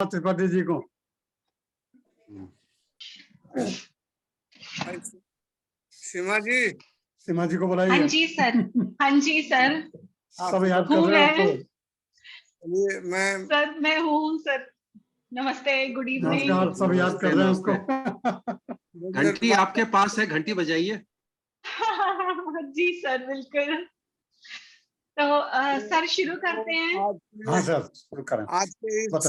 त्रिपाठी जी को। सीमा जी को बुलाइए। हाँ जी सर, हाँ जी सर। सब याद कर रहे हैं आपको। मैं हूँ सर। नमस्ते, गुड इवनिंग। नमस्कार, सब याद कर रहे हैं उसको। घंटी आपके पास है, घंटी बजाइए। जी सर, बिल्कुल। तो सर शुरू करते हैं। हाँ सर, शुरू करें। आज के इस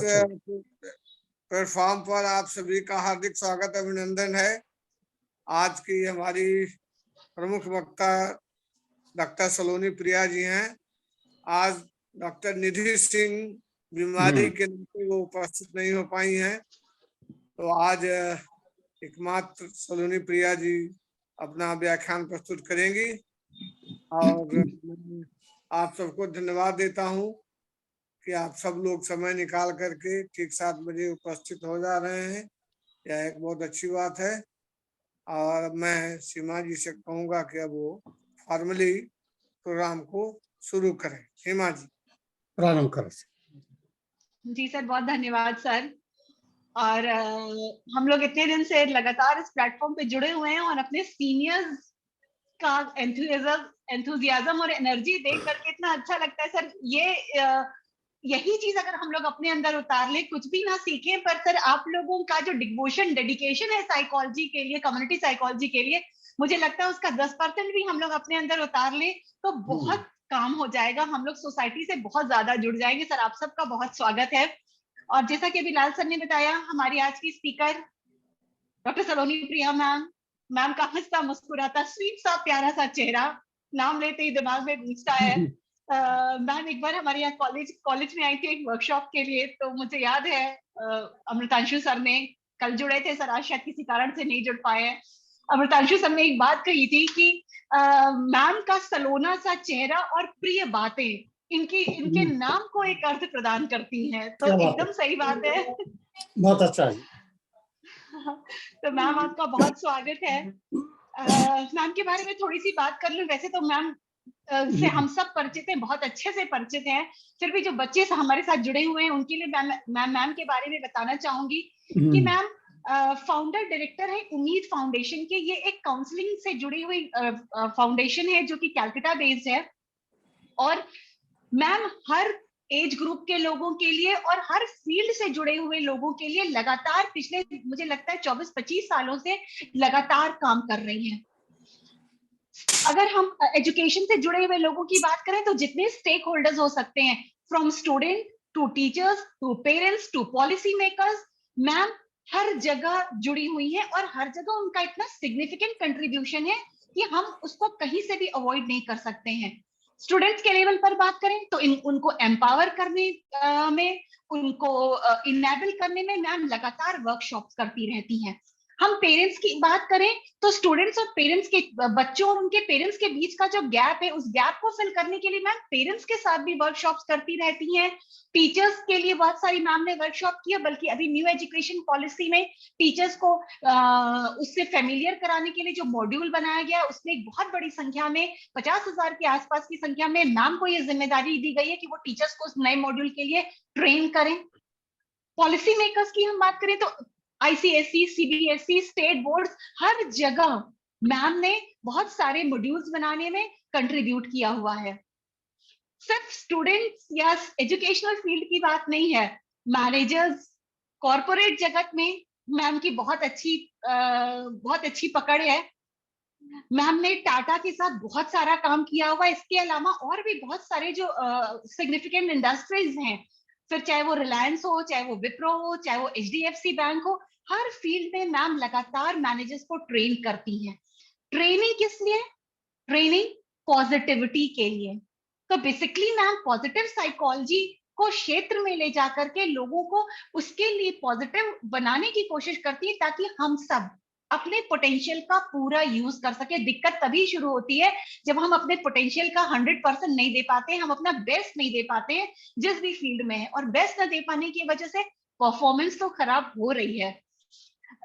प्लेटफॉर्म पर आप सभी का हार्दिक स्वागत, अभिनंदन है। आज की हमारी प्रमुख वक्ता डॉक्टर सलोनी प्रिया जी हैं। आज डॉक्टर निधि सिंह बीमारी के नाते वो उपस्थित नहीं हो पाई हैं, तो आज एकमात्र सलोनी प्रिया जी अपना व्याख्यान प्रस्तुत करेंगी। और आप सबको धन्यवाद देता हूं कि आप सब लोग समय निकाल करके ठीक 7 बजे उपस्थित हो जा रहे हैं। यह एक बहुत अच्छी बात है। और मैं सीमा जी से कहूंगा कि अब वो फॉर्मली प्रोग्राम को शुरू करें। सीमा जी प्रारंभ करें। जी सर, बहुत धन्यवाद सर। और हम लोग इतने दिन से लगातार इस प्लेटफॉर्म पे जुड़े हुए हैं और अपने सीनियर्स का एंथुजियाज्म और एनर्जी देख करके इतना अच्छा लगता है सर। यही चीज अगर हम लोग अपने अंदर उतार ले, कुछ भी ना सीखें, पर सर आप लोगों का जो डिवोशन, डेडिकेशन है साइकोलॉजी के लिए, कम्युनिटी साइकोलॉजी के लिए, मुझे लगता है उसका 10% भी हम लोग अपने अंदर उतार ले तो बहुत काम हो जाएगा। हम लोग सोसाइटी से बहुत ज्यादा जुड़ जाएंगे। सर आप सबका बहुत स्वागत है। और जैसा कि अभी लाल सर ने बताया, हमारी आज की स्पीकर डॉक्टर सलोनी प्रिया मैम का हंसता मुस्कुराता स्वीट सा प्यारा सा चेहरा नाम लेते ही दिमाग में गूंजता है। मैम एक बार हमारे यहाँ कॉलेज में आई थी एक वर्कशॉप के लिए, तो मुझे याद है अमृतांशु सर ने कल जुड़े थे सर, आज शायद किसी कारण से नहीं जुड़ पाए हैं। अमृतांशु सर ने एक बात कही थी कि मैम का सलोना सा चेहरा और प्रिय बातें इनके नाम को एक अर्थ प्रदान करती हैं। तो एकदम सही बात है। बहुत अच्छा है। तो मैम आपका बहुत स्वागत है। मैम के बारे में थोड़ी सी बात कर लूं। वैसे तो मैम से हम सब परिचित हैं, बहुत अच्छे से परिचित हैं। फिर भी जो बच्चे हमारे साथ जुड़े हुए हैं उनके लिए मैम के बारे में बताना चाहूंगी कि मैम फाउंडर डायरेक्टर है उम्मीद फाउंडेशन के। ये एक काउंसलिंग से जुड़ी हुई फाउंडेशन है जो कि कैलकाटा बेस्ड है। और मैम हर एज ग्रुप के लोगों के लिए और हर फील्ड से जुड़े हुए लोगों के लिए लगातार पिछले मुझे लगता है 24-25 सालों से लगातार काम कर रही हैं। अगर हम एजुकेशन से जुड़े हुए लोगों की बात करें तो जितने स्टेक होल्डर्स हो सकते हैं, from student to teachers to parents to policy makers, ma'am हर जगह जुड़ी हुई है और हर जगह उनका इतना सिग्निफिकेंट कंट्रीब्यूशन है कि हम उसको कहीं से भी अवॉइड नहीं कर सकते हैं। स्टूडेंट्स के लेवल पर बात करें तो उनको एम्पावर करने में, उनको इनेबल करने में मैम लगातार वर्कशॉप्स करती रहती हैं। हम पेरेंट्स की बात करें तो स्टूडेंट्स और पेरेंट्स के बच्चों और उनके पेरेंट्स के बीच का जो गैप है, उस गैप को फिल करने के लिए मैम पेरेंट्स के साथ भी वर्कशॉप्स करती रहती हैं। टीचर्स के लिए बहुत सारी मैम ने वर्कशॉप किया, बल्कि अभी न्यू एजुकेशन पॉलिसी में टीचर्स को उससे फेमिलियर कराने के लिए जो मॉड्यूल बनाया गया है, उसमें एक बहुत बड़ी संख्या में 50,000 के आसपास की संख्या में मैम को यह जिम्मेदारी दी गई है कि वो टीचर्स को उस नए मॉड्यूल के लिए ट्रेन करें। पॉलिसी मेकर्स की हम बात करें तो आईसीएसई, सीबीएसई, स्टेट बोर्ड, हर जगह मैम ने बहुत सारे मॉड्यूल्स बनाने में कंट्रीब्यूट किया हुआ है। सिर्फ स्टूडेंट्स या एजुकेशनल फील्ड की बात नहीं है, मैनेजर्स, कॉर्पोरेट जगत में मैम की बहुत अच्छी पकड़ है। मैम ने टाटा के साथ बहुत सारा काम किया हुआ है। इसके अलावा और भी बहुत सारे जो सिग्निफिकेंट इंडस्ट्रीज हैं, फिर चाहे वो रिलायंस हो, चाहे वो विप्रो हो, चाहे वो एचडीएफसी बैंक हो, हर फील्ड में मैम लगातार मैनेजर्स को ट्रेन करती हैं। ट्रेनिंग किस लिए? ट्रेनिंग पॉजिटिविटी के लिए। तो बेसिकली मैम पॉजिटिव साइकोलॉजी को क्षेत्र में ले जाकर के लोगों को उसके लिए पॉजिटिव बनाने की कोशिश करती है, ताकि हम सब अपने पोटेंशियल का पूरा यूज कर सके। दिक्कत तभी शुरू होती है जब हम अपने पोटेंशियल का 100% नहीं दे पाते, हम अपना बेस्ट नहीं दे पाते हैं जिस भी फील्ड में है, और बेस्ट न दे पाने की वजह से परफॉर्मेंस तो खराब हो रही है,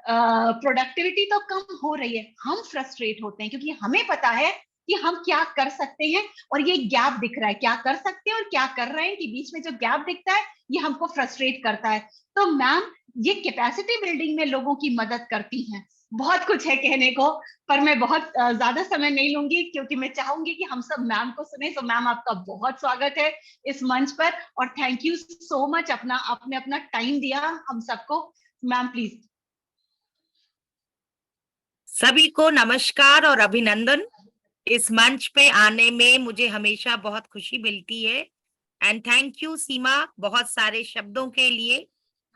प्रोडक्टिविटी तो कम हो रही है, हम फ्रस्ट्रेट होते हैं क्योंकि हमें पता है कि हम क्या कर सकते हैं, और ये गैप दिख रहा है, क्या कर सकते हैं और क्या कर रहे हैं के बीच में जो गैप दिखता है ये हमको फ्रस्ट्रेट करता है। तो मैम ये कैपेसिटी बिल्डिंग में लोगों की मदद करती हैं। बहुत कुछ है कहने को, पर मैं बहुत ज्यादा समय नहीं लूंगी क्योंकि मैं चाहूंगी कि हम सब मैम को सुने। तो मैम आपका बहुत स्वागत है इस मंच पर, और थैंक यू सो मच, आपने अपना टाइम दिया हम सबको। Ma'am please. सभी को नमस्कार और अभिनंदन। इस मंच पे आने में मुझे हमेशा बहुत खुशी मिलती है, एंड थैंक यू सीमा बहुत सारे शब्दों के लिए।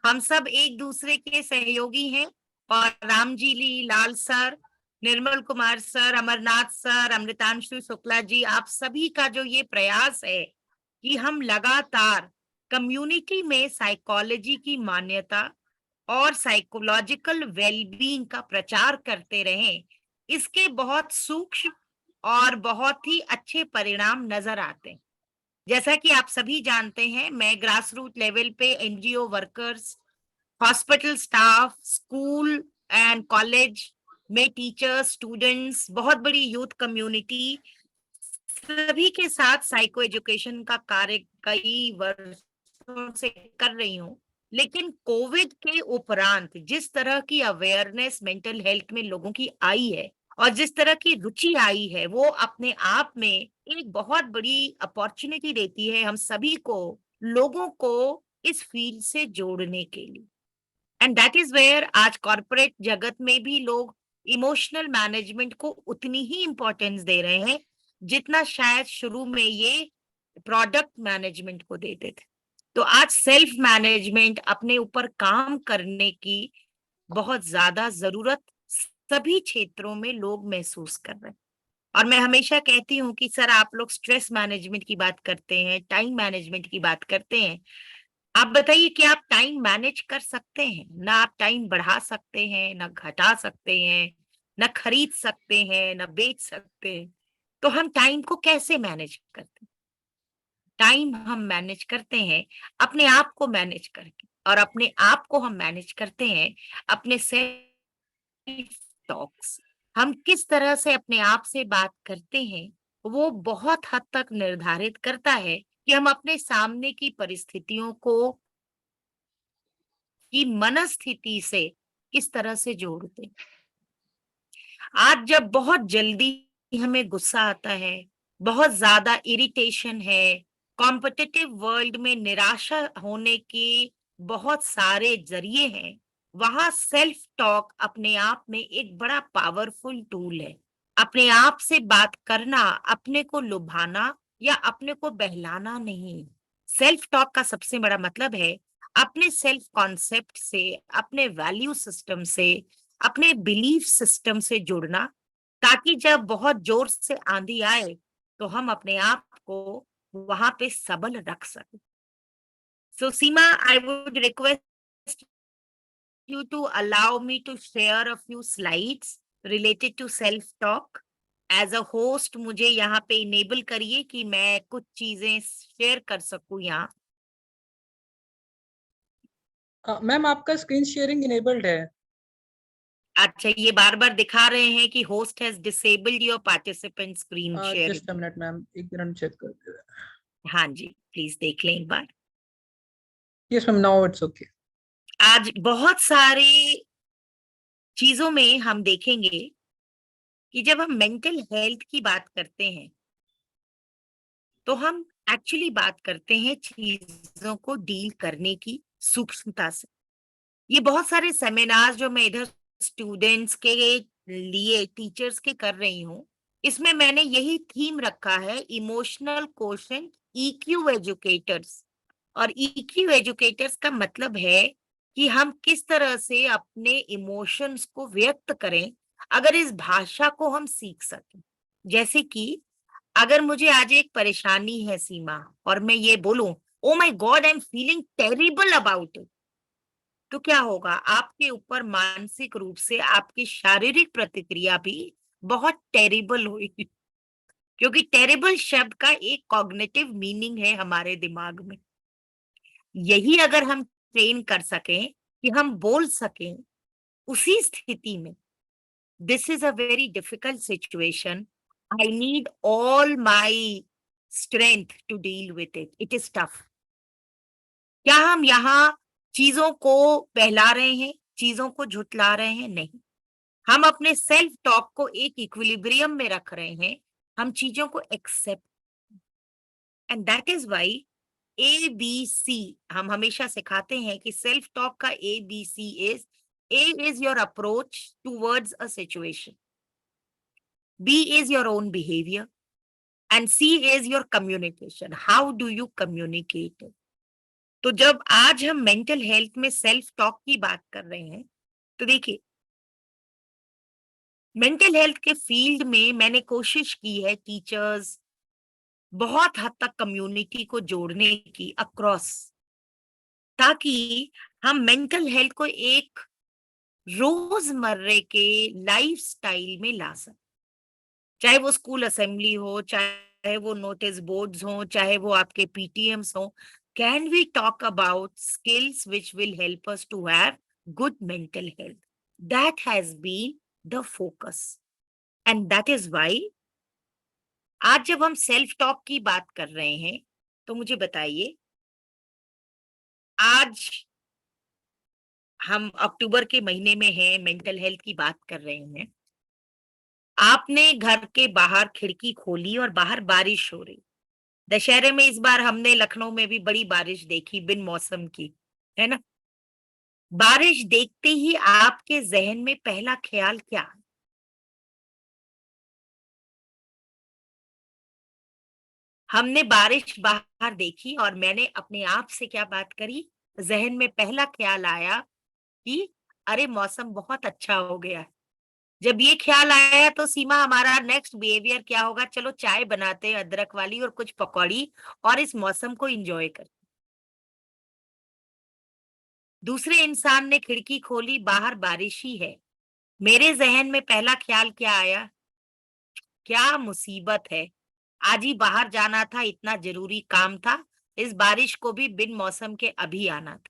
हम सब एक दूसरे के सहयोगी हैं, और रामजीली, लाल sir, Nirmal Kumar sir, Amarnath sir, Amritanshu Shukla ji, आप सभी का जो ये प्रयास है कि हम लगातार कम्युनिटी में साइकोलॉजी की मान्यता और साइकोलॉजिकल वेलबींग का प्रचार करते रहें, इसके बहुत सूक्ष्म और बहुत ही अच्छे परिणाम नजर आते हैं। जैसा कि आप सभी जानते हैं, मैं ग्रास रूट लेवल पे NGO workers, hospital staff, school and college में टीचर्स, स्टूडेंट्स, बहुत बड़ी यूथ कम्युनिटी, सभी के साथ साइको एजुकेशन का कार्य कई वर्षों से कर रही हूँ। लेकिन कोविड के उपरांत जिस तरह की अवेयरनेस मेंटल हेल्थ में लोगों की आई है और जिस तरह की रुचि आई है, वो अपने आप में एक बहुत बड़ी अपॉर्चुनिटी देती है हम सभी को, लोगों को इस फील्ड से जोड़ने के लिए। एंड दैट इज वेयर आज कॉर्पोरेट जगत में भी लोग इमोशनल मैनेजमेंट को उतनी ही इंपॉर्टेंस दे रहे हैं जितना शायद शुरू में ये प्रोडक्ट मैनेजमेंट को देते थे। तो आज सेल्फ मैनेजमेंट, अपने ऊपर काम करने की बहुत ज्यादा जरूरत सभी क्षेत्रों में लोग महसूस कर रहे हैं। और मैं हमेशा कहती हूँ कि सर आप लोग स्ट्रेस मैनेजमेंट की बात करते हैं, टाइम मैनेजमेंट की बात करते हैं, आप बताइए कि आप टाइम मैनेज कर सकते हैं? ना आप टाइम बढ़ा सकते हैं, ना घटा सकते हैं, ना खरीद सकते हैं, ना बेच सकते हैं। तो हम टाइम को कैसे मैनेज करते हैं? टाइम हम मैनेज करते हैं अपने आप को मैनेज करके, और अपने आप को हम मैनेज करते हैं अपने सेल्फ टॉक्स। हम किस तरह से अपने आप से बात करते हैं, वो बहुत हद तक निर्धारित करता है कि हम अपने सामने की परिस्थितियों को, की मनस्थिति से किस तरह से जोड़ते हैं। आज जब बहुत जल्दी हमें गुस्सा आता है, बहुत ज्यादा इरिटेशन है, कॉम्पिटिटिव वर्ल्ड में निराशा होने के बहुत सारे जरिए हैं, वहां सेल्फ टॉक अपने आप में एक बड़ा पावरफुल टूल है। अपने आप से बात करना अपने को लुभाना या अपने को बहलाना नहीं। सेल्फ टॉक का सबसे बड़ा मतलब है अपने सेल्फ कॉन्सेप्ट से, अपने वैल्यू सिस्टम से, अपने बिलीफ सिस्टम से जुड़ना, ताकि जब बहुत जोर से आंधी आए तो हम अपने आप को वहां पे सबल रख सकें। So Seema, I would request you to allow me to share a few slides related to self-talk. As a host, मुझे यहाँ पे इनेबल करिए कि मैं कुछ चीजें शेयर कर सकूं यहाँ। मैम आपका स्क्रीन शेयरिंग इनेबल्ड है। अच्छा, ये बार बार दिखा रहे हैं कि host has disabled your participant screen share. Just a minute ma'am, एक मिनट चेक करते हैं। हाँ जी, प्लीज देख लें एक बार। Yes ma'am, now it's okay. आज बहुत सारी चीजों में हम देखेंगे कि जब हम मेंटल हेल्थ की बात करते हैं तो हम एक्चुअली बात करते हैं चीजों को डील करने की सूक्ष्मता से। ये बहुत सारे सेमिनार जो मैं इधर स्टूडेंट्स के लिए, टीचर्स के कर रही हूँ, इसमें मैंने यही थीम रखा है, इमोशनल कोशेंट EQ एजुकेटर्स। और EQ एजुकेटर्स का मतलब है कि हम किस तरह से अपने इमोशंस को व्यक्त करें अगर इस भाषा को हम सीख सकें। जैसे कि अगर मुझे आज एक परेशानी है सीमा, और मैं ये बोलूं, oh my God I am feeling terrible about it, तो क्या होगा? आपके ऊपर मानसिक रूप से आपकी शारीरिक प्रतिक्रिया भी बहुत टेरिबल होगी, क्योंकि टेरिबल शब्द का एक कॉग्निटिव मीनिंग है हमारे दिमाग में। यही अगर हम ट्रेन कर सकें कि हम बोल सकें उसी स्थिति में, this is a very difficult situation, I need all my strength to deal with it. It is tough. क्या हम यहाँ चीजों को बहला रहे हैं, चीजों को झुठला रहे हैं? नहीं, हम अपने सेल्फ टॉक को एक इक्विलिब्रियम में रख रहे हैं, हम चीजों को accept, and that is why ABC हम हमेशा सिखाते हैं कि सेल्फ टॉक का ABC is A is your approach towards a situation, B is your own behavior, and C is your communication. How do you communicate it? तो जब आज हम मेंटल हेल्थ में सेल्फ टॉक की बात कर रहे हैं, तो देखिए मेंटल हेल्थ के फील्ड में मैंने कोशिश की है टीचर्स बहुत हद तक कम्युनिटी को जोड़ने की अक्रॉस, ताकि हम मेंटल हेल्थ को एक रोजमर्रे के लाइफस्टाइल में ला सकें, चाहे वो स्कूल असेंबली हो, चाहे वो नोटिस बोर्ड्स हो, चाहे वो आपके PTMs हो. Can we talk about skills which will help us to have good mental health? That has been the focus, and that is why आज जब हम सेल्फ टॉक की बात कर रहे हैं, तो मुझे बताइए, आज हम अक्टूबर के महीने में हैं, मेंटल हेल्थ की बात कर रहे हैं. आपने घर के बाहर खिड़की खोली और बाहर बारिश हो रही. दशहरे में इस बार हमने लखनऊ में भी बड़ी बारिश देखी बिन मौसम की, है ना? बारिश देखते ही आपके जहन में पहला ख्याल क्या है? हमने बारिश बाहर देखी और मैंने अपने आप से क्या बात करी? जहन में पहला ख्याल आया कि अरे मौसम बहुत अच्छा हो गया है. जब ये ख्याल आया तो सीमा हमारा नेक्स्ट बिहेवियर क्या होगा? चलो चाय बनाते हैं अदरक वाली और कुछ पकौड़ी और इस मौसम को एंजॉय करते. दूसरे इंसान ने खिड़की खोली, बाहर बारिश ही है. मेरे जहन में पहला ख्याल क्या आया? क्या मुसीबत है, आज ही बाहर जाना था, इतना जरूरी काम था, इस बारिश को भी बिन मौसम के अभी आना था.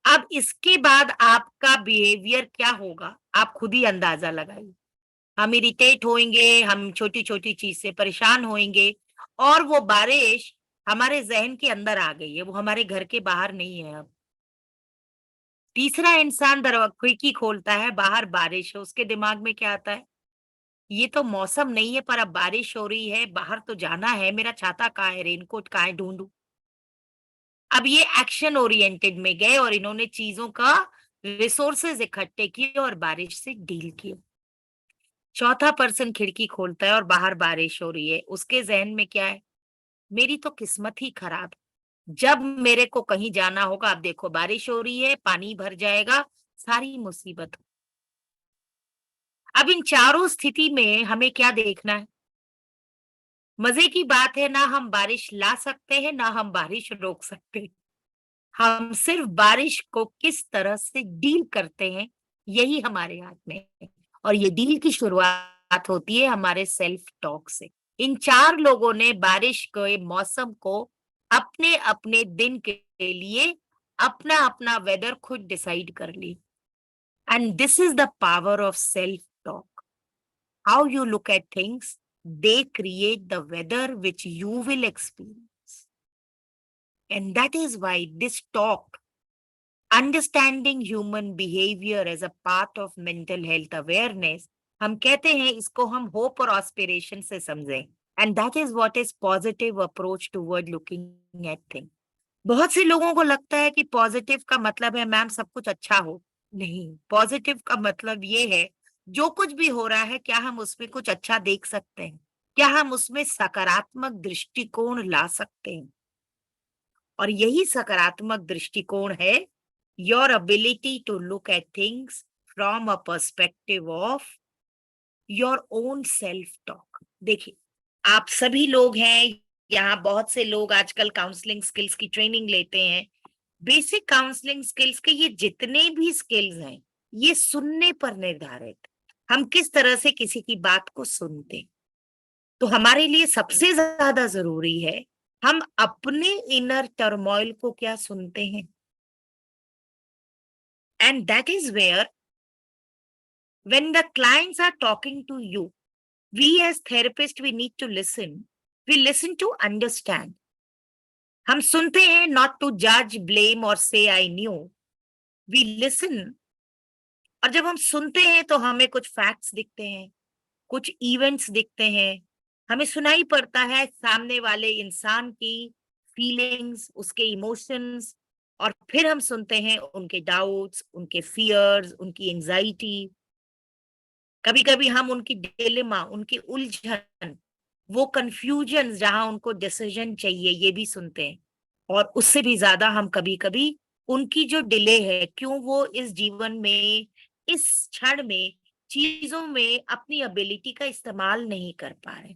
अब इसके बाद आपका बिहेवियर क्या होगा? आप खुद ही अंदाजा लगाइए. हम इरिटेट होएंगे, हम छोटी छोटी चीज से परेशान होएंगे, और वो बारिश हमारे जहन के अंदर आ गई है, वो हमारे घर के बाहर नहीं है. अब तीसरा इंसान खिड़की खोलता है, बाहर बारिश है, उसके दिमाग में क्या आता है? ये तो मौसम नहीं है, पर अब बारिश हो रही है, बाहर तो जाना है, मेरा छाता कहाँ है, रेनकोट कहाँ है, ढूंढूं. अब ये एक्शन ओरिएंटेड में गए और इन्होंने चीजों का रिसोर्सेज इकट्ठे किए और बारिश से डील किए. चौथा पर्सन खिड़की खोलता है और बाहर बारिश हो रही है, उसके जहन में क्या है? मेरी तो किस्मत ही खराब, जब मेरे को कहीं जाना होगा, अब देखो बारिश हो रही है, पानी भर जाएगा, सारी मुसीबत. अब इन चारों स्थिति में हमें क्या देखना है? मजे की बात है, ना हम बारिश ला सकते हैं, ना हम बारिश रोक सकते हैं. हम सिर्फ बारिश को किस तरह से डील करते हैं, यही हमारे हाथ में है. और ये डील की शुरुआत होती है हमारे सेल्फ टॉक से. इन चार लोगों ने बारिश के मौसम को अपने अपने दिन के लिए अपना अपना वेदर खुद डिसाइड कर ली. And this is the power of self talk. How you look at things, they create the weather which you will experience. And that is why this talk, understanding human behavior as a part of mental health awareness, हम कहते हैं इसको हम hope और aspiration से समझें. And that is what is positive approach toward looking at things. बहुत से लोगों को लगता है कि पॉजिटिव का मतलब है मैम सब कुछ अच्छा हो. नहीं, पॉजिटिव का मतलब ये है जो कुछ भी हो रहा है, क्या हम उसमें कुछ अच्छा देख सकते हैं, क्या हम उसमें सकारात्मक दृष्टिकोण ला सकते हैं. और यही सकारात्मक दृष्टिकोण है your ability to look at things from a perspective of your own self talk. देखिए, आप सभी लोग हैं यहाँ, बहुत से लोग आजकल काउंसलिंग स्किल्स की ट्रेनिंग लेते हैं. बेसिक काउंसलिंग स्किल्स के ये जितने भी स्किल्स हैं, ये सुनने पर निर्धारित, हम किस तरह से किसी की बात को सुनते. तो हमारे लिए सबसे ज्यादा जरूरी है हम अपने इनर टर्मोइल को क्या सुनते हैं. And that is where when the clients are talking to you, We as therapists, we need to listen. We listen to understand. हम सुनते हैं not to judge, blame or say I knew. We listen. और जब हम सुनते हैं तो हमें कुछ फैक्ट्स दिखते हैं, कुछ इवेंट्स दिखते हैं, हमें सुनाई पड़ता है सामने वाले इंसान की फीलिंग्स, उसके इमोशंस, और फिर हम सुनते हैं उनके डाउट्स, उनके फियर्स, उनकी एंजाइटी। कभी कभी हम उनकी डिलेमा, उनकी उलझन, वो कंफ्यूजन जहां उनको डिसीजन चाहिए, ये भी सुनते हैं। और उससे भी ज्यादा हम कभी कभी उनकी जो डिले है, क्यों वो इस जीवन में, इस क्षण में, चीजों में अपनी एबिलिटी का इस्तेमाल नहीं कर पा रहे,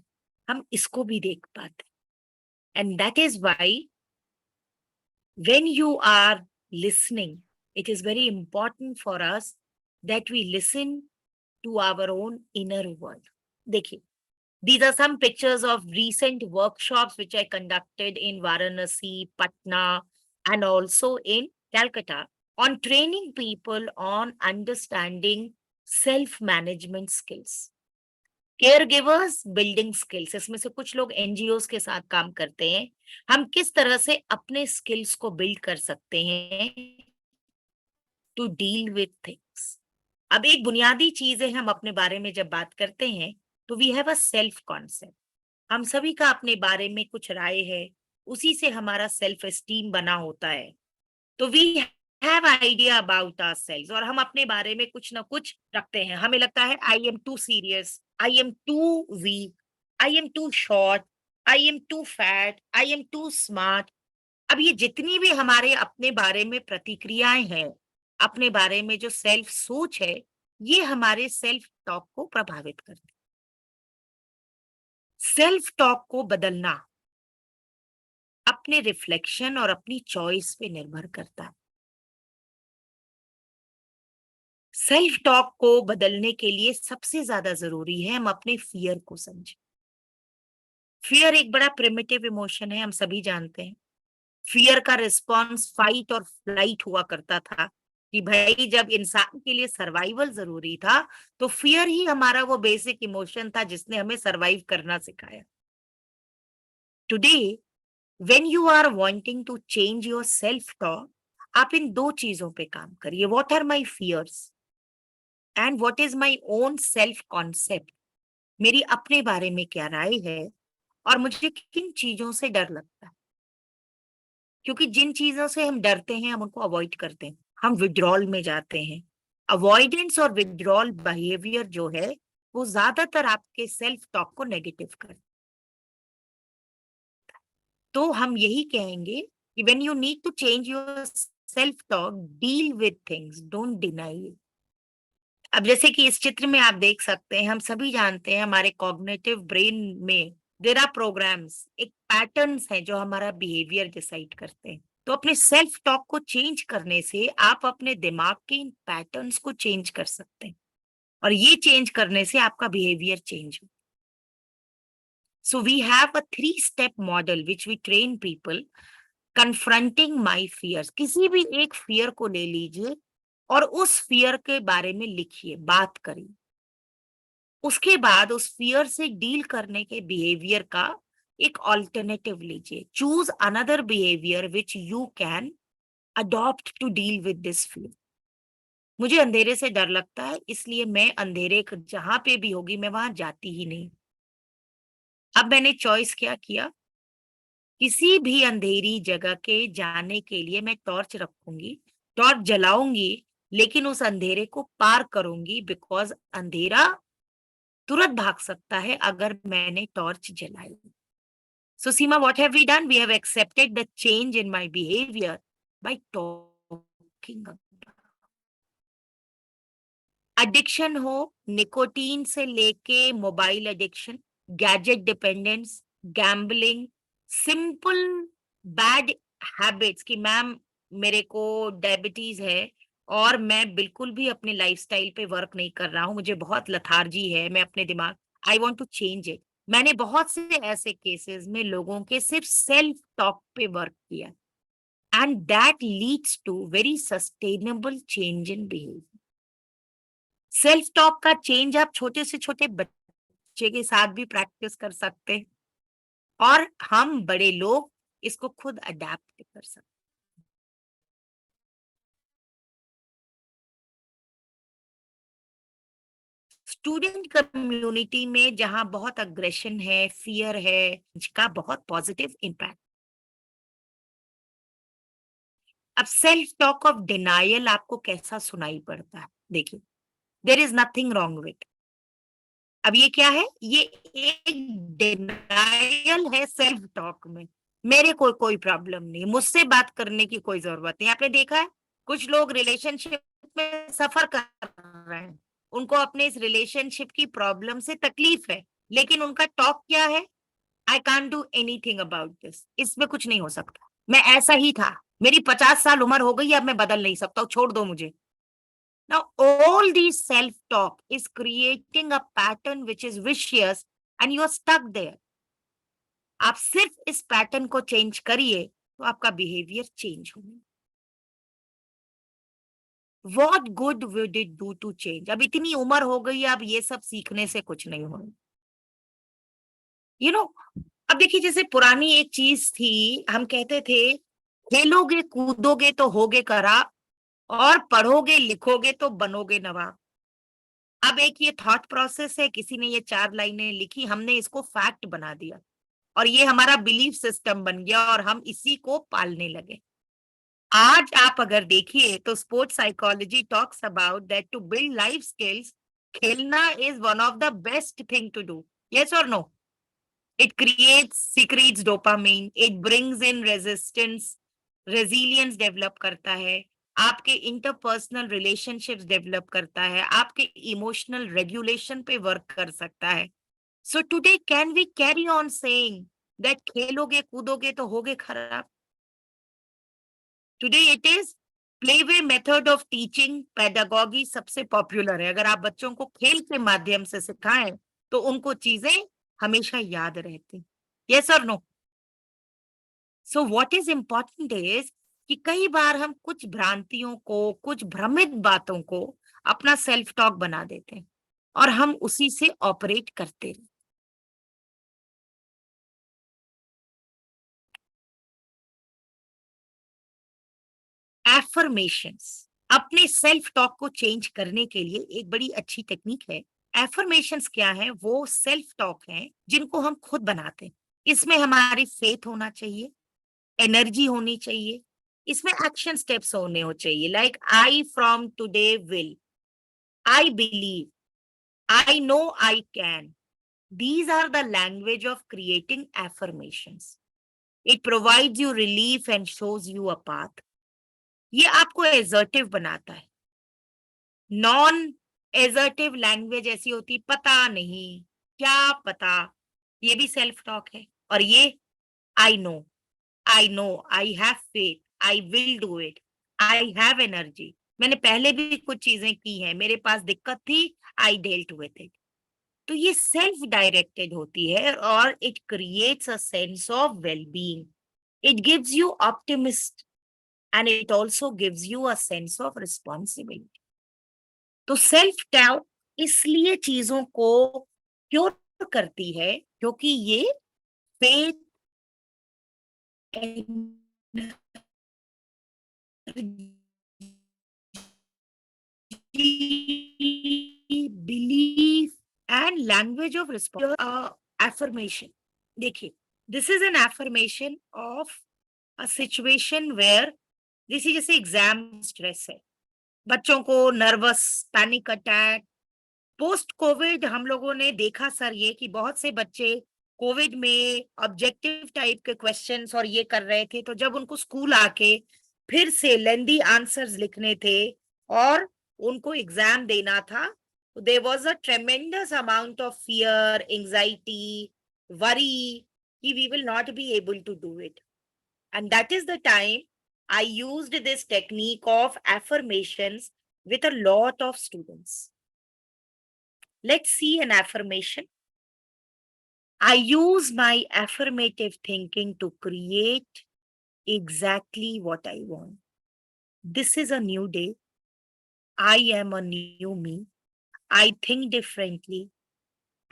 हम इसको भी देख पाते। And that is why when you are listening, it is very important for us that we listen to our own inner world. देखिए, these are some pictures of recent workshops which I conducted in Varanasi, Patna, and also in Calcutta on training people on understanding self-management skills. Care givers, building skills, इसमें से कुछ लोग NGOs के साथ काम करते हैं। हम किस तरह से अपने स्किल्स को बिल्ड कर सकते हैं टू डील विथ थिंग्स। अब एक बुनियादी चीज है, हम अपने बारे में जब बात करते हैं तो we have a self concept. हम सभी का अपने बारे में कुछ राय है, उसी से हमारा सेल्फ एस्टीम बना होता है। तो we have idea about ourselves, और हम अपने बारे में कुछ ना कुछ रखते हैं। हमें लगता है I am too serious, I am too weak, I am too short, I am too fat, I am too smart. अब ये जितनी भी हमारे अपने बारे में प्रतिक्रियाएं हैं, अपने बारे में जो सेल्फ सोच है, ये हमारे सेल्फ टॉक को प्रभावित करती है। सेल्फ टॉक को बदलना अपने रिफ्लेक्शन और अपनी चॉइस पे निर्भर करता है। सेल्फ टॉक को बदलने के लिए सबसे ज्यादा जरूरी है हम अपने फियर को समझें। फियर एक बड़ा प्रिमिटिव इमोशन है, हम सभी जानते हैं। फियर का रिस्पॉन्स फाइट और फ्लाइट हुआ करता था कि भाई जब इंसान के लिए सर्वाइवल जरूरी था तो फियर ही हमारा वो बेसिक इमोशन था जिसने हमें सर्वाइव करना सिखाया। Today when you are wanting to change your self talk, आप इन दो चीजों पे काम करिए। What are my fears and what is my own self concept. मेरी अपने बारे में क्या राय है और मुझे किन चीजों से डर लगता है। क्योंकि जिन चीजों से हम डरते हैं हम उनको अवॉइड करते हैं, हम विड्रॉल में जाते हैं। अवॉइडेंस और विड्रॉल बिहेवियर जो है वो ज्यादातर आपके सेल्फ टॉक को नेगेटिव करता है। तो हम यही कहेंगे कि when you need to change your self talk, deal with things, don't deny it. अब जैसे कि इस चित्र में आप देख सकते हैं, हम सभी जानते हैं हमारे कॉग्निटिव ब्रेन में देयर आर प्रोग्राम्स, एक पैटर्न्स हैं जो हमारा बिहेवियर डिसाइड करते हैं। तो अपने सेल्फ टॉक को चेंज करने से आप अपने दिमाग के इन पैटर्न्स को चेंज कर सकते हैं, और ये चेंज करने से आपका बिहेवियर चेंज हो। So we have a 3-step model which we train people confronting my fears. किसी भी एक फियर को ले लीजिए और उस फियर के बारे में लिखिए, बात करिए। उसके बाद उस फियर से डील करने के बिहेवियर का एक ऑल्टरनेटिव लीजिए। Choose another behaviour which you can adopt to deal with this fear. मुझे अंधेरे से डर लगता है, इसलिए मैं अंधेरे जहां पे भी होगी मैं वहां जाती ही नहीं। अब मैंने चॉइस क्या किया, किसी भी अंधेरी जगह के जाने के लिए मैं टॉर्च रखूंगी, टॉर्च जलाऊंगी, लेकिन उस अंधेरे को पार करूंगी, बिकॉज अंधेरा तुरंत भाग सकता है अगर मैंने टॉर्च जलाई। So Seema, what have we done? We have accepted the change in my behavior by talking about. Addiction हो, निकोटीन से लेके mobile addiction, gadget dependence, gambling, simple bad habits कि मैम मेरे को डायबिटीज है और मैं बिल्कुल भी अपने लाइफस्टाइल पे वर्क नहीं कर रहा हूँ, मुझे बहुत लथार्जी है, मैं अपने दिमाग, I want to change it. मैंने बहुत से ऐसे केसेस में लोगों के सिर्फ सेल्फ टॉक पे वर्क किया, and that leads to very sustainable change in behaviour. Self talk का चेंज आप छोटे से छोटे बच्चे के साथ भी प्रैक्टिस कर सकते हैं और हम बड़े लोग इसको खुद अडेप्ट कर सकते हैं। स्टूडेंट कम्युनिटी में जहां बहुत अग्रेशन है, फियर है, इसका बहुत पॉजिटिव इम्पैक्ट। अब सेल्फ टॉक ऑफ डिनायल आपको कैसा सुनाई पड़ता है? देखिए, there is nothing wrong with. अब ये क्या है? ये एक डिनायल है सेल्फ टॉक में। मेरे को कोई प्रॉब्लम नहीं, मुझसे बात करने की कोई जरूरत नहीं। आपने देखा है कुछ लोग रिलेशनशिप में सफर कर रहे हैं, उनको अपने इस रिलेशनशिप की प्रॉब्लम से तकलीफ है, लेकिन उनका टॉक क्या है? I can't do anything about this, इसमें कुछ नहीं हो सकता, मैं ऐसा ही था, मेरी 50 साल उम्र हो गई, अब मैं बदल नहीं सकता हूँ, छोड़ दो मुझे। Now, all these self-talk is creating a pattern which is vicious and you are stuck there. आप सिर्फ इस पैटर्न को चेंज करिए तो आपका बिहेवियर चेंज होगा। What good would it do to change? अब इतनी उम्र हो गई, अब ये सब सीखने से कुछ नहीं होगा। अब देखिए, जैसे पुरानी एक चीज थी, हम कहते थे खेलोगे कूदोगे तो होगे करा और पढ़ोगे लिखोगे तो बनोगे नवाब। अब एक ये थॉट प्रोसेस है, किसी ने ये 4 लाइनें लिखी, हमने इसको फैक्ट बना दिया और ये हमारा बिलीफ सिस्टम बन गया और हम इसी को पालने लगे। आज आप अगर देखिए तो sports psychology talks about that to build life skills, खेलना is one of the best thing to do. Yes और no? It creates secretes dopamine, it brings in resilience develop करता है, आपके इंटरपर्सनल रिलेशनशिप्स डेवलप करता है, आपके emotional regulation पे work कर सकता है। So today can we carry on saying that खेलोगे कूदोगे तो होगे खराब? Today it is play way method of teaching, pedagogy सबसे पॉपुलर है। अगर आप बच्चों को खेल के माध्यम से सिखाएं तो उनको चीजें हमेशा याद रहती। यस और no? So what is important is कि कई बार हम कुछ भ्रांतियों को, कुछ भ्रमित बातों को अपना सेल्फ टॉक बना देते हैं और हम उसी से ऑपरेट करते हैं। एफर्मेशंस अपने सेल्फ टॉक को चेंज करने के लिए एक बड़ी अच्छी टेक्निक है। एफर्मेशंस क्या है? वो सेल्फ टॉक हैं जिनको हम खुद बनाते हैं। इसमें हमारी फेथ होना चाहिए, एनर्जी होनी चाहिए, इसमें एक्शन स्टेप्स होने हो चाहिए। Like I from today will, I believe, I know I can. These are the language of creating affirmations. It provides you relief and shows you a path. ये आपको assertive बनाता है। नॉन assertive लैंग्वेज ऐसी होती, पता नहीं, क्या पता, ये भी सेल्फ टॉक है। और ये I know, I have faith, I will do it, I have energy, मैंने पहले भी कुछ चीजें की हैं, मेरे पास दिक्कत थी, आई डेल्ट विथ इट। तो ये सेल्फ डायरेक्टेड होती है और it creates a sense of wellbeing, it gives you optimist and it also gives you a sense of responsibility. तो सेल्फ डाउट इसलिए चीजों को क्योर करती है क्योंकि ये faith, belief and language of response. Affirmation. देखिए, this is an affirmation of a situation where जैसे एग्जाम स्ट्रेस है, बच्चों को nervous, panic attack. Post Covid हम लोगों ने देखा सर ये कि बहुत से बच्चे कोविड में ऑब्जेक्टिव टाइप के क्वेश्चंस और ये कर रहे थे, तो जब उनको स्कूल आके फिर से लेंदी आंसर्स लिखने थे और उनको एग्जाम देना था, तो there was a tremendous amount of fear, anxiety, worry कि we will not be able to do it. And that is the time I used this technique of affirmations with a lot of students. Let's see an affirmation. I use my affirmative thinking to create exactly what I want. This is a new day. I am a new me. I think differently.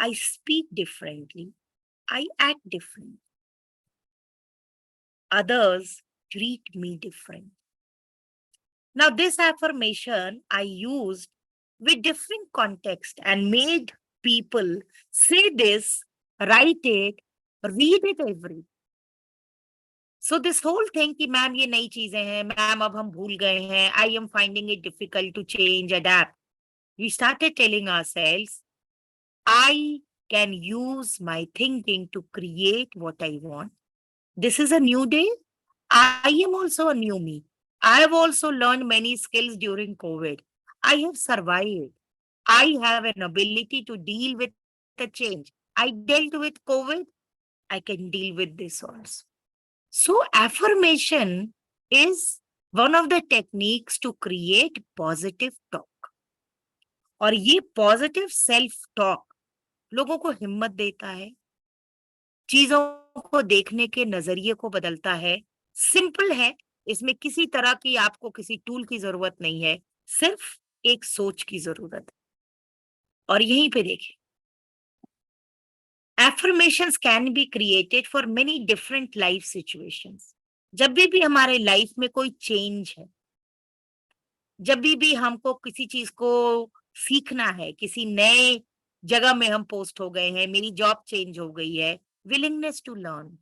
I speak differently. I act different. Others treat me different. Now, this affirmation I used with different context and made people say this, write it, read it every. So this whole thing कि ma'am ये नई चीजें हैं, ma'am अब हम भूल गए हैं, I am finding it difficult to change, adapt. We started telling ourselves, I can use my thinking to create what I want. This is a new day. I am also a new me. I have also learned many skills during COVID. I have survived. I have an ability to deal with the change. I dealt with COVID. I can deal with this also. So, affirmation is one of the techniques to create positive talk. और ये positive self talk लोगों को हिम्मत देता है, चीजों को देखने के नजरिए को बदलता है। सिंपल है, इसमें किसी तरह की आपको किसी टूल की जरूरत नहीं है, सिर्फ एक सोच की जरूरत है। और यहीं पे देखिए, affirmations can be created for many different life situations. जब भी हमारे लाइफ में कोई चेंज है, जब भी हमको किसी चीज को सीखना है, किसी नए जगह में हम पोस्ट हो गए हैं, मेरी जॉब चेंज हो गई है, willingness to learn,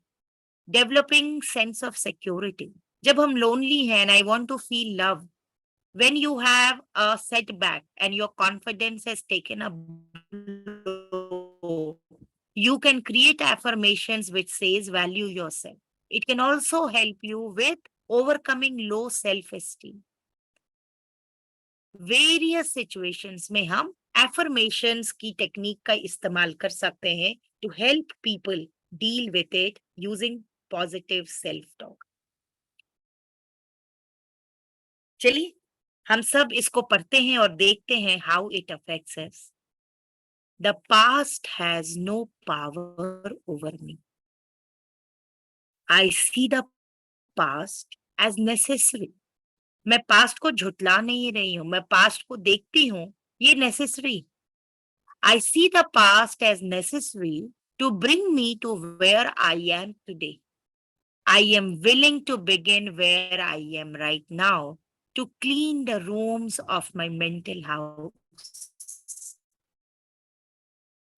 developing sense of security. जब हम लोनली हैं and I want to feel love, when you have a setback and your confidence has taken a blow, you can create affirmations which says value yourself. It can also help you with overcoming low self-esteem. Various situations में हम affirmations की technique का इस्तेमाल कर सकते हैं to help people deal with it using positive self-talk. चलिए हम सब इसको पढ़ते हैं और देखते हैं how it affects us. The past has no power over me. I see the past as necessary. मैं पास्ट को झुटला नहीं रही हूं, मैं पास्ट को देखती हूं, ये necessary. I see the past as necessary to bring me to where I am today. I am willing to begin where I am right now to clean the rooms of my mental house.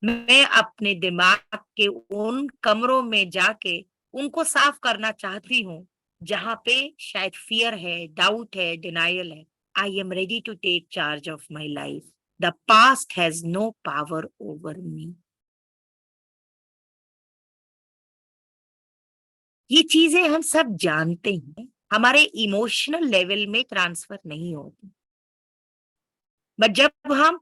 मैं अपने दिमाग के उन कमरों में जाके उनको साफ करना चाहती हूँ जहां पे शायद फियर है, डाउट है, डिनायल है। I am ready to take charge of my life. The past has no power over me. ये चीजें हम सब जानते हैं, हमारे इमोशनल लेवल में ट्रांसफर नहीं होती, बट जब हम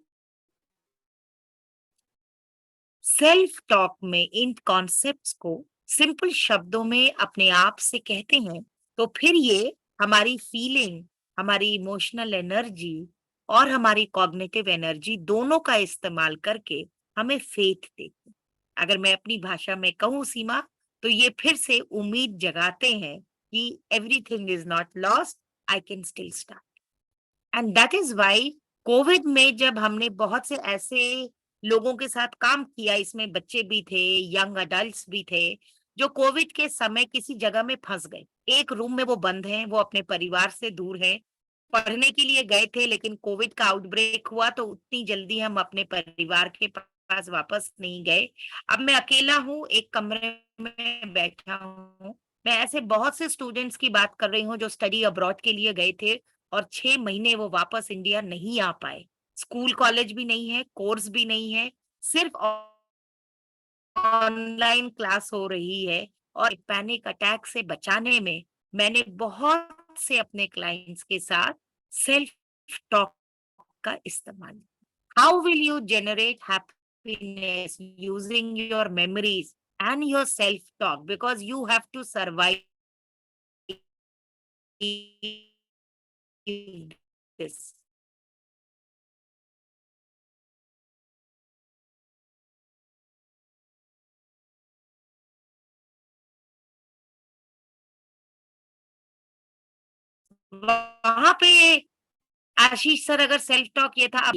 सेल्फ टॉक में इन कॉन्सेप्ट्स को सिंपल शब्दों में अपने आप से कहते हैं तो फिर ये हमारी फीलिंग, हमारी इमोशनल एनर्जी और हमारी कॉग्निटिव एनर्जी दोनों का इस्तेमाल करके हमें फेथ देते हैं। अगर मैं अपनी भाषा में कहूँ सीमा, तो ये फिर से उम्मीद जगाते हैं कि everything is not lost, I can still start. And that is why Covid में जब हमने बहुत से ऐसे लोगों के साथ काम किया, इसमें बच्चे भी थे, यंग अडल्ट्स भी थे, जो कोविड के समय किसी जगह में फंस गए। एक रूम में वो बंद हैं, वो अपने परिवार से दूर हैं, पढ़ने के लिए गए थे, लेकिन कोविड का आउटब्रेक हुआ तो उतनी जल्दी हम अपने परिवार के पास वापस नहीं गए। अब मैं अकेला हूँ, एक कमरे में बैठा हूँ। मैं ऐसे बहुत से स्टूडेंट्स की बात कर रही हूँ जो स्टडी अब्रॉड के लिए गए थे और 6 महीने वो वापस इंडिया नहीं आ पाए। स्कूल कॉलेज भी नहीं है, कोर्स भी नहीं है, सिर्फ ऑनलाइन क्लास हो रही है। और पैनिक अटैक से बचाने में मैंने बहुत से अपने क्लाइंट्स के साथ सेल्फ टॉक का इस्तेमाल। How will you generate happiness using your memories and your self talk, because you have to survive this. वहां पे आशीष सर अगर सेल्फ टॉक ये था,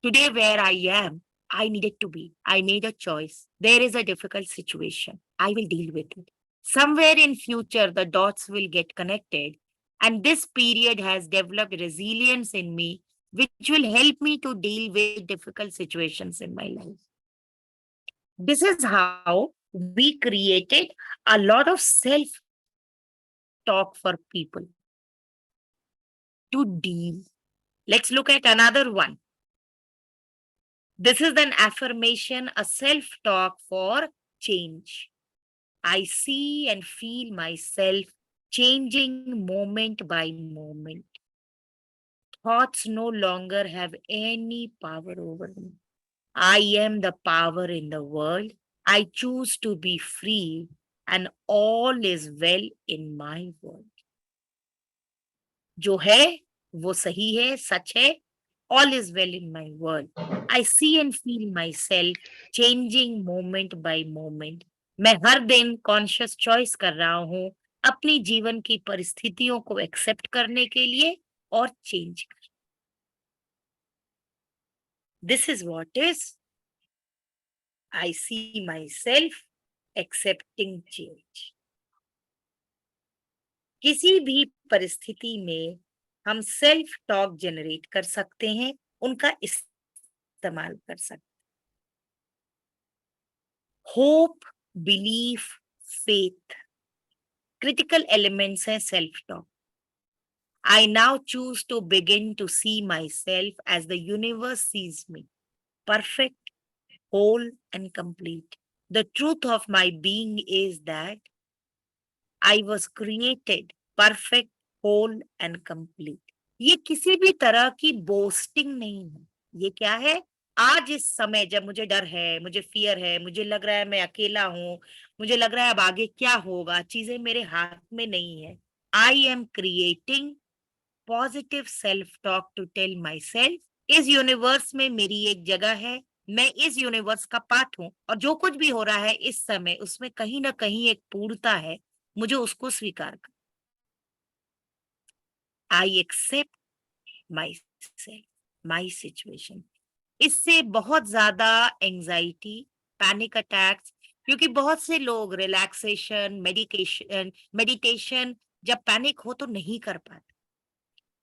today where I am I needed to be. I made a choice. There is a difficult situation. I will deal with it. Somewhere in future, the dots will get connected. And this period has developed resilience in me, which will help me to deal with difficult situations in my life. This is how we created a lot of self-talk for people to deal. Let's look at another one. This is an affirmation, a self-talk for change. I see and feel myself changing moment by moment. Thoughts no longer have any power over me. I am the power in the world. I choose to be free, and all is well in my world. जो है वो सही है, सच है. All is well in my world. I see and feel myself changing moment by moment. मैं हर दिन conscious choice कर रहा हूँ अपनी जीवन की परिस्थितियों को एक्सेप्ट करने के लिए और चेंज कर. This is what is I see myself accepting change. किसी भी परिस्थिति में हम सेल्फ टॉक जनरेट कर सकते हैं, उनका इस्तेमाल कर सकते हैं. Hope, belief, faith critical elements हैं self talk. I now choose to begin to see myself as the universe sees me, perfect, whole and complete. The truth of my being is that I was created perfect, whole and complete. ये किसी भी तरह की boasting नहीं है. ये क्या है? आज इस समय जब मुझे डर है, मुझे फियर है, मुझे लग रहा है मैं अकेला हूँ, मुझे लग रहा है अब आगे क्या होगा, चीजें मेरे हाथ में नहीं है. I am creating positive self talk to tell my self इस यूनिवर्स में मेरी एक जगह है, मैं इस यूनिवर्स का पार्ट हूं और जो कुछ भी हो रहा है इस समय उसमें कहीं ना कहीं एक पूर्णता है, मुझे उसको स्वीकार कर. I accept my self, my situation. इससे बहुत ज्यादा एंजाइटी, पैनिक अटैक्स, क्योंकि बहुत से लोग रिलैक्सेशन, मेडिटेशन जब पैनिक हो तो नहीं कर पाते.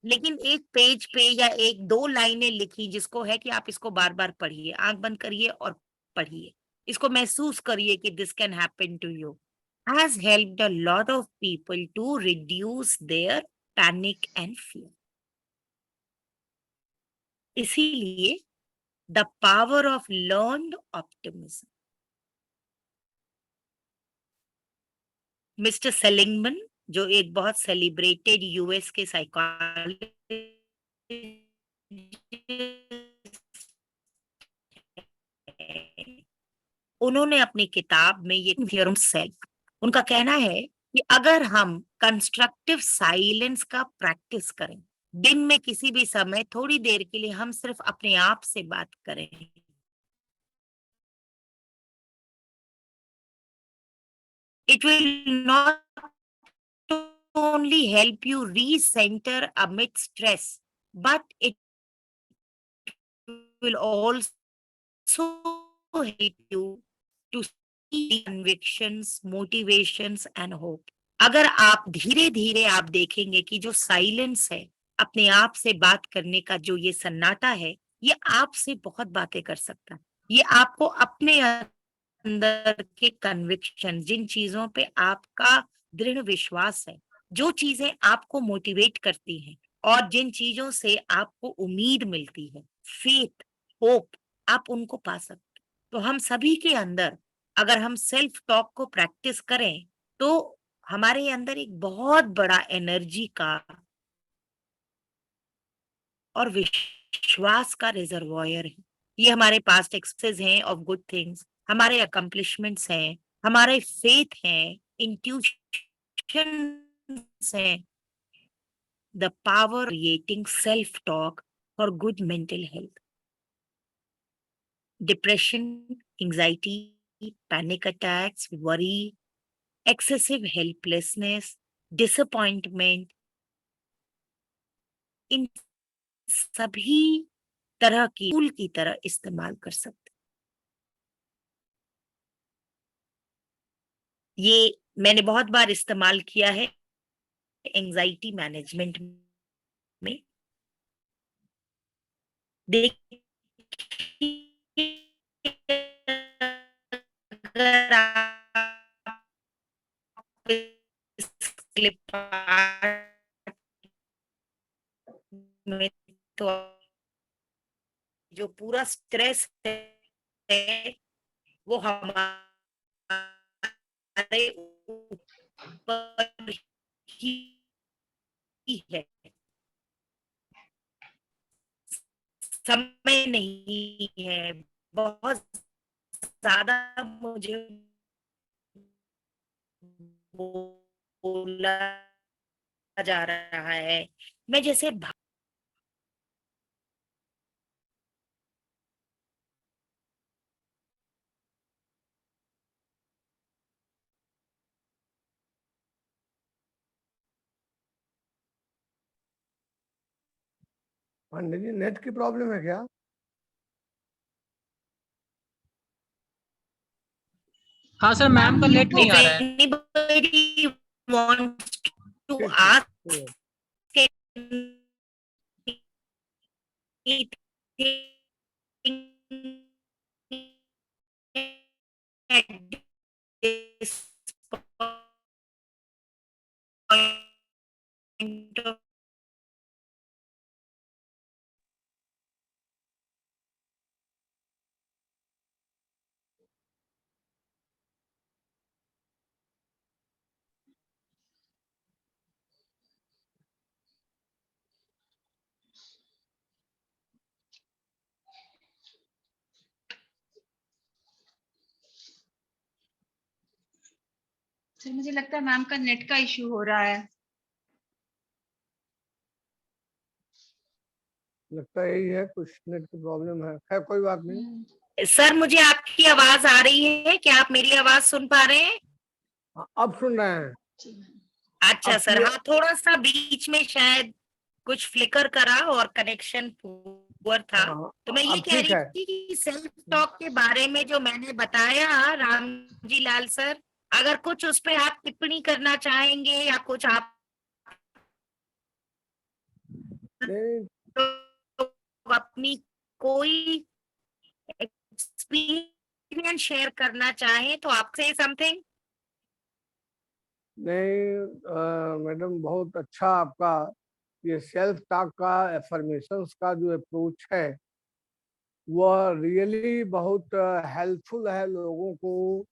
लेकिन एक पेज पे या एक दो लाइनें लिखी जिसको है कि आप इसको बार बार पढ़िए, आंख बंद करिए और पढ़िए, इसको महसूस करिए कि this can happen to you, has helped a lot of people to reduce their panic and fear. इसीलिए the power of learned optimism. Mister Seligman, जो एक बहुत सेलिब्रेटेड यूएस के साइकोलॉजिस्ट, उन्होंने अपनी किताब में ये थ्योरम सेल्फ, उनका कहना है कि अगर हम कंस्ट्रक्टिव साइलेंस का प्रैक्टिस करें, दिन में किसी भी समय थोड़ी देर के लिए हम सिर्फ अपने आप से बात करें, it will not only help you recenter amid stress, but it will also help you to see convictions, motivations and hope. अगर आप धीरे धीरे आप देखेंगे कि जो साइलेंस है, अपने आप से बात करने का जो ये सन्नाटा है, ये आपसे बहुत बातें कर सकता है. ये आपको अपने अंदर के कन्विक्शन, जिन चीजों पे आपका दृढ़ विश्वास है, जो चीजें आपको मोटिवेट करती हैं और जिन चीजों से आपको उम्मीद मिलती है, फेथ, होप, आप उनको पा सकते. तो हम सभी के अंदर अगर हम सेल्फ टॉक को प्रैक्टिस करें तो हमारे अंदर एक बहुत बड़ा एनर्जी का और विश्वास का रिजर्वॉयर है. ये हमारे पास्ट एक्सपीरियंसेस हैं ऑफ गुड थिंग्स, हमारे अकम्प्लिशमेंट्स हैं, हमारे फेथ हैं, इंट्यूशंस हैं. The power creating self talk for good mental health. Depression, anxiety, panic attacks, worry, excessive helplessness, disappointment, इन सभी तरह की टूल की तरह इस्तेमाल कर सकते. ये मैंने बहुत बार इस्तेमाल किया है एंजाइटी मैनेजमेंट में। देखिए, अगर आप इस क्लिप में तो जो पूरा स्ट्रेस है वो हमारे ऊपर ही है, समय नहीं है। बहुत ज्यादा मुझे बोला जा रहा है, मैं जैसे पंडित जी नेट की प्रॉब्लम है क्या? हाँ सर, मैम का नेट नहीं if आ रहा है। anybody wants to ठीक ask ठीक। anything at this point of sir मुझे लगता है मैम का नेट का इशू हो रहा है। लगता है यही है, कुछ नेट की प्रॉब्लम है। खैर कोई बात नहीं। सर, मुझे आपकी आवाज आ रही है? क्या आप मेरी आवाज सुन पा रहे हैं? हाँ, अब सुन रहे हैं। अच्छा अब सर, clear- हाँ थोड़ा सा बीच में शायद कुछ फ्लिकर करा और कनेक्शन पुअर था। हाँ, तो मैं ये अब कह ठीक रही है। थी कि सेल्फ टॉक के बारे में जो मैंने बताया, रामजी लाल सर, अगर कुछ उस पे आप टिप्पणी करना चाहेंगे या कुछ आप नहीं, तो अपनी कोई एक्सपीरियंस शेयर करना चाहें तो आप से समथिंग। नहीं मैडम, बहुत अच्छा आपका ये सेल्फ टॉक का एफर्मेशंस का जो अप्रोच है वह रियली बहुत हेल्पफुल है लोगों को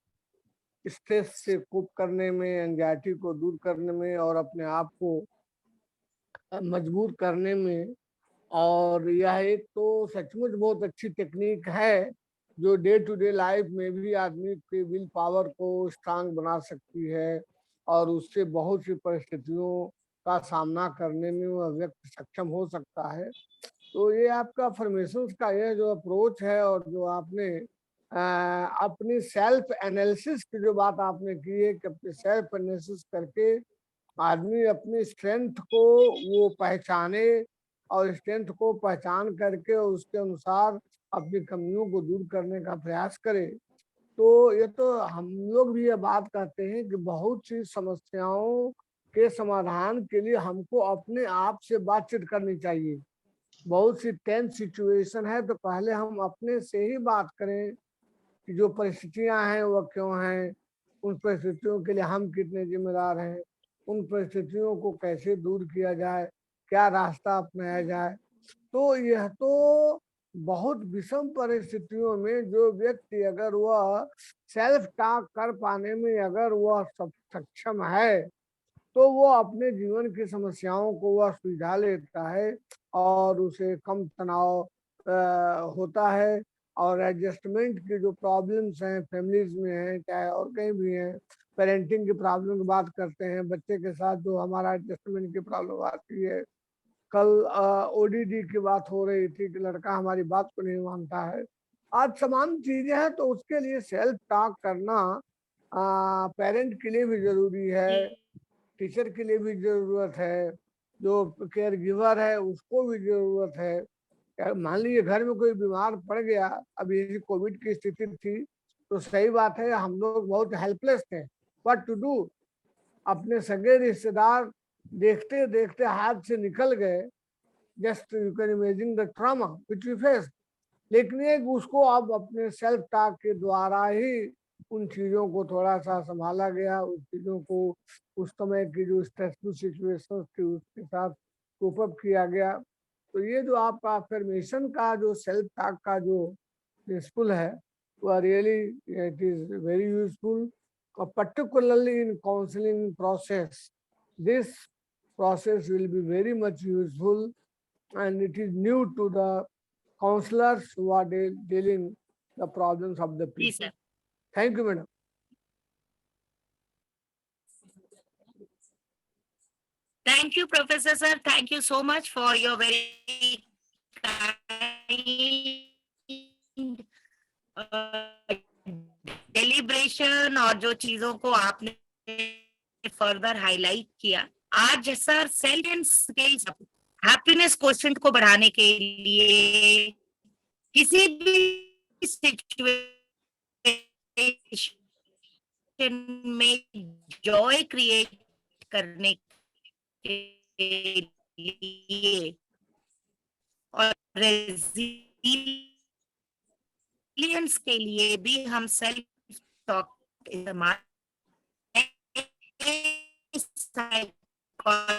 स्ट्रेस से कोप करने में, एंजाइटी को दूर करने में और अपने आप को मजबूर करने में। और यह एक तो सचमुच बहुत अच्छी टेक्निक है जो डे टू डे लाइफ में भी आदमी के विल पावर को स्ट्रांग बना सकती है और उससे बहुत सी परिस्थितियों का सामना करने में वह व्यक्ति सक्षम हो सकता है। तो ये आपका फॉर्मेशन का यह जो अप्रोच है और जो आपने अपनी सेल्फ एनालिसिस की जो बात आपने की है कि अपने सेल्फ एनालिसिस करके आदमी अपनी स्ट्रेंथ को वो पहचाने और स्ट्रेंथ को पहचान करके उसके अनुसार अपनी कमियों को दूर करने का प्रयास करे। तो ये तो हम लोग भी ये बात कहते हैं कि बहुत सी समस्याओं के समाधान के लिए हमको अपने आप से बातचीत करनी चाहिए। बहुत सी टेंस सिचुएशन है तो पहले हम अपने से ही बात करें कि जो परिस्थितियां हैं वह क्यों हैं, उन परिस्थितियों के लिए हम कितने जिम्मेदार हैं, उन परिस्थितियों को कैसे दूर किया जाए, क्या रास्ता अपनाया जाए। तो यह तो बहुत विषम परिस्थितियों में जो व्यक्ति अगर वह सेल्फ टॉक कर पाने में अगर वह सक्षम है तो वो अपने जीवन की समस्याओं को वह सुलझा लेता है और उसे कम तनाव होता है। और एडजस्टमेंट की जो प्रॉब्लम्स हैं फैमिलीज में हैं चाहे और कहीं भी हैं, पेरेंटिंग की प्रॉब्लम की बात करते हैं, बच्चे के साथ जो हमारा एडजस्टमेंट की प्रॉब्लम आती है। कल ओडीडी की बात हो रही थी कि लड़का हमारी बात को नहीं मानता है। आज समान चीजें हैं तो उसके लिए सेल्फ टॉक करना पेरेंट के लिए भी जरूरी है, टीचर के लिए भी जरूरत है, जो केयर गिवर है उसको भी जरूरत है। मान लीजिए घर में कोई बीमार पड़ गया, अब ये कोविड की स्थिति थी तो सही बात है हम लोग बहुत हेल्पलेस थे, व्हाट टू डू। अपने सगे रिश्तेदार देखते देखते हाथ से निकल गए, just you can imagine the trauma which we face. लेकिन एक उसको अब अपने सेल्फ टॉक के द्वारा ही उन चीजों को थोड़ा सा संभाला गया, उस चीजों को उस समय की जो स्ट्रेसफुल सिचुएशन थी उसके साथ कोप अप किया गया। तो ये जो आपका अफर्मेशन का जो सेल्फ टॉक का जो प्रिंसिपल है वो really it is very useful, particularly in counseling process. This process will be very much useful, and it is new to the counselors who are dealing the problems of the जी people. Sir. Thank you, madam. Thank you, Professor sir. Thank you so much for your very kind deliberation और जो चीजों को आपने further highlight किया। आज sir self के happiness question को बढ़ाने के लिए किसी भी सिचुएशन में जॉय क्रिएट करने के लिए और रेजिलियंस के लिए भी हम सेल्फ टॉक इस्तेमाल साइकोलॉजी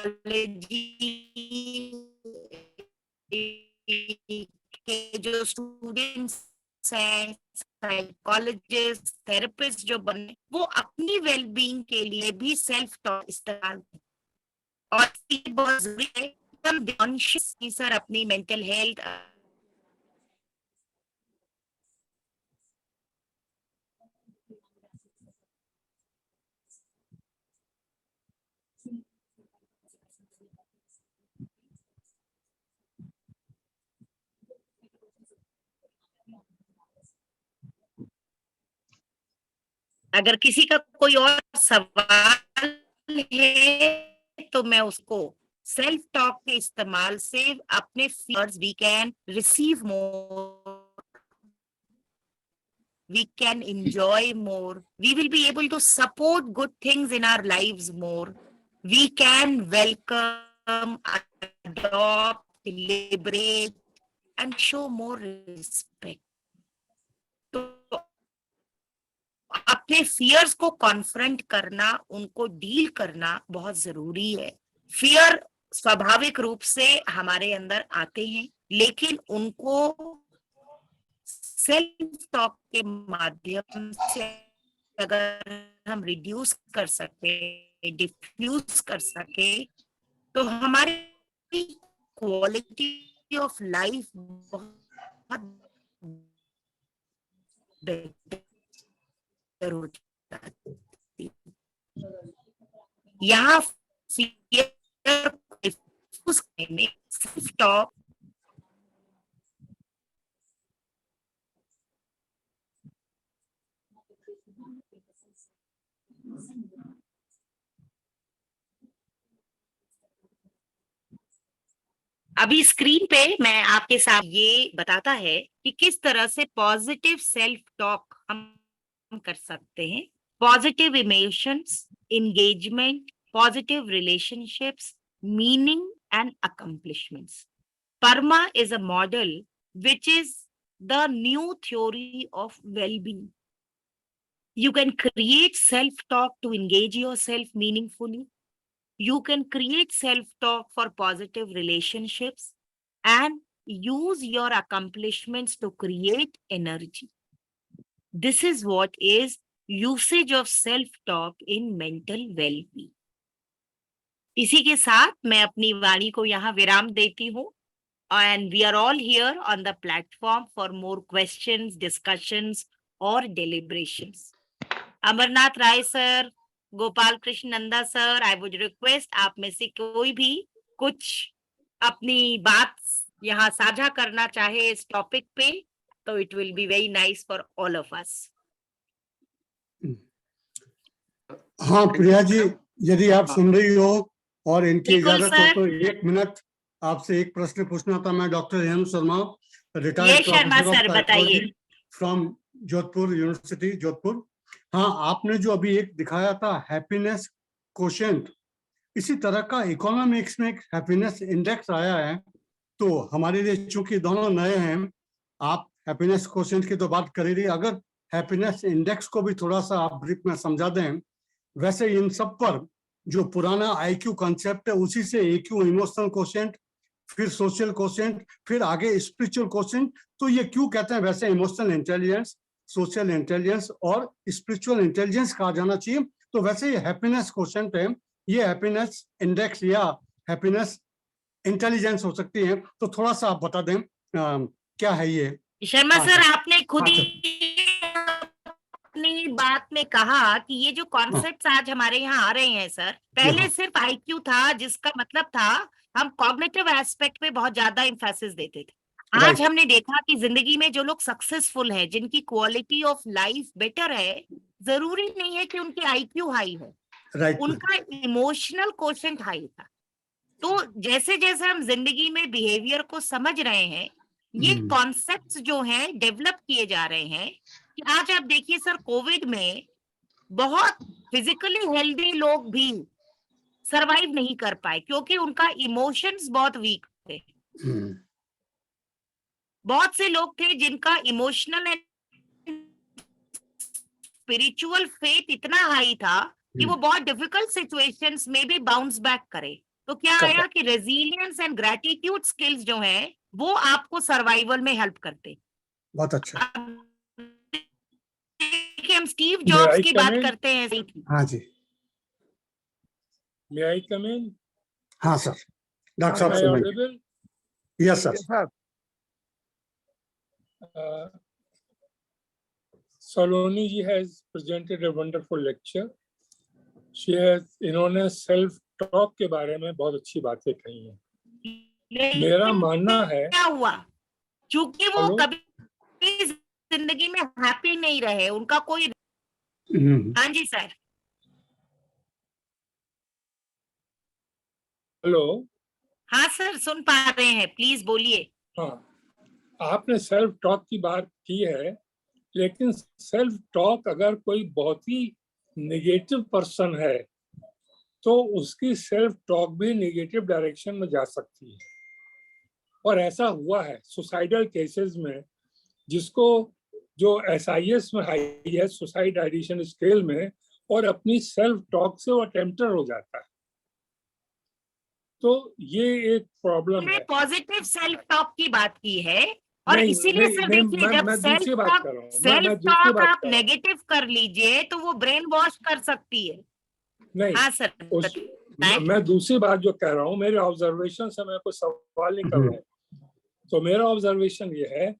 के जो स्टूडेंट्स हैं, साइकोलॉजिस्ट, थेरेपिस्ट जो बने, वो अपनी वेलबींग के लिए भी सेल्फ टॉक इस्तेमाल और बहुत जरूरी है हम कॉन्शियस सर अपनी मेंटल हेल्थ अगर किसी का कोई और सवाल है तो मैं उसको सेल्फ टॉक के इस्तेमाल से अपने fears we can receive more, we can enjoy more, we will be able to support good things in our lives more, we can welcome, adopt, liberate and show more respect. तो अपने fears को confront करना, उनको deal करना बहुत जरूरी है। Fear स्वाभाविक रूप से हमारे अंदर आते हैं, लेकिन उनको सेल्फ टॉक के माध्यम से अगर हम रिड्यूस कर सके, डिफ्यूज कर सके, तो हमारी क्वालिटी ऑफ लाइफ बहुत बेहतर हो जाती है। यहाँ फियर में सेल्फ टॉक अभी स्क्रीन पे मैं आपके साथ ये बताता है कि किस तरह से पॉजिटिव सेल्फ टॉक हम कर सकते हैं। Positive emotions, engagement, positive relationships, meaning and accomplishments. PERMA is a model which is the new theory of well-being. You can create self-talk to engage yourself meaningfully. You can create self-talk for positive relationships and use your accomplishments to create energy. This is what is usage of self-talk in mental well-being. इसी के साथ मैं अपनी वाणी को यहाँ विराम देती हूँ। And we are all here on the platform for more questions, discussions or deliberations. Amarnath Rai sir, Gopal Krishna Nanda sir, I would request आप में से कोई भी कुछ अपनी बात यहाँ साझा करना चाहे इस टॉपिक पे, तो it will be very nice for all of us. हाँ प्रिया जी, यदि आप सुन रही हो और इनकी बिल्कुल इजाजत हो सर। तो 1 मिनट आपसे एक प्रश्न पूछना था। मैं डॉक्टर हेमंत शर्मा, ये शर्मा सर, बताइए। From Jodhpur university, Jodhpur. हाँ, आपने जो अभी एक दिखाया था हैप्पीनेस कोशेंट, इसी तरह का इकोनॉमिक्स में एक हैप्पीनेस इंडेक्स आया है। तो हमारे लिए चूंकि दोनों नए हैं, आप हैप्पीनेस कोशेंट की तो बात कर ही रही, अगर हैप्पीनेस इंडेक्स को भी थोड़ा सा आप ब्रीफ में समझा दें। वैसे इन सब पर जो पुराना आईक्यू कॉन्सेप्ट है, उसी से EQ इमोशनल कोशेंट, फिर सोशल कोशेंट, फिर आगे स्पिरिचुअल कोशेंट। तो ये क्यों कहते हैं वैसे इमोशनल इंटेलिजेंस, सोशल इंटेलिजेंस और स्पिरिचुअल इंटेलिजेंस कहा जाना चाहिए। तो वैसे ये हैप्पीनेस कोशेंट है, ये हैप्पीनेस इंडेक्स या हैप्पीनेस इंटेलिजेंस हो सकती है। तो थोड़ा सा आप बता दें क्या है ये। शर्मा हाँ, सर, आपने खुद हाँ, ही अपनी बात में कहा कि ये जो कॉन्सेप्ट्स आज हमारे यहाँ आ रहे हैं सर, पहले हाँ। सिर्फ आईक्यू था, जिसका मतलब था हम कॉग्निटिव एस्पेक्ट पे बहुत ज्यादा एम्फेसिस देते थे। आज राइट, हमने देखा कि जिंदगी में जो लोग सक्सेसफुल हैं, जिनकी क्वालिटी ऑफ लाइफ बेटर है, जरूरी नहीं है कि उनकी आईक्यू हाई हो, राइट। उनका इमोशनल कोशेंट हाई था। तो जैसे जैसे हम जिंदगी में बिहेवियर को समझ रहे हैं, ये कॉन्सेप्ट्स जो हैं डेवलप किए जा रहे हैं। कि आज आप देखिए सर, कोविड में बहुत फिजिकली हेल्दी लोग भी सरवाइव नहीं कर पाए, क्योंकि उनका इमोशंस बहुत वीक थे। बहुत से लोग थे जिनका इमोशनल एंड स्पिरिचुअल फेथ इतना हाई था कि वो बहुत डिफिकल्ट सिचुएशंस में भी बाउंस बैक करे। तो क्या आया कि रेजिलियंस एंड ग्रेटिट्यूड स्किल्स जो हैं, वो आपको सर्वाइवल में हेल्प करते। बहुत अच्छा। हम स्टीव जॉब्स की बात करते हैं। हाँ जी, May I come in? हाँ सर, डॉक्टर Am I साहब। audible? Yes sir. Saloni ji has presented a wonderful lecture. She has, इन्होंने सेल्फ टॉक के बारे में बहुत अच्छी बातें कही हैं। मेरा मानना है, क्या हुआ, क्योंकि वो हेलो? कभी जिंदगी में हैप्पी नहीं रहे, उनका कोई। हाँ जी सर। हेलो, हाँ सर, सुन पा रहे हैं, प्लीज बोलिए। हाँ, आपने सेल्फ टॉक की बात की है, लेकिन सेल्फ टॉक अगर कोई बहुत ही नेगेटिव पर्सन है तो उसकी सेल्फ टॉक भी नेगेटिव डायरेक्शन में जा सकती है। और ऐसा हुआ है सुसाइडल केसेस में, जिसको जो SIS में हाई है, सुसाइड आइडिएशन स्केल में, और अपनी सेल्फ टॉक से वो टेम्प्टर हो जाता है। तो ये एक प्रॉब्लम है। पॉजिटिव सेल्फ टॉक की बात की है, और नहीं, इसीलिए सर नहीं, देखिए, जब मैं दूसरी बात कर रहा हूँ। सेल्फ टॉक आप नेगेटिव कर लीजिए तो वो ब्रेन वॉश कर सकती है। नहीं, हाँ सर, मैं दूसरी बात जो कह रहा हूँ, मेरे ऑब्जर्वेशन से मैं कोई सवाल नहीं कर रहा हूँ। तो मेरा ऑब्जर्वेशन ये है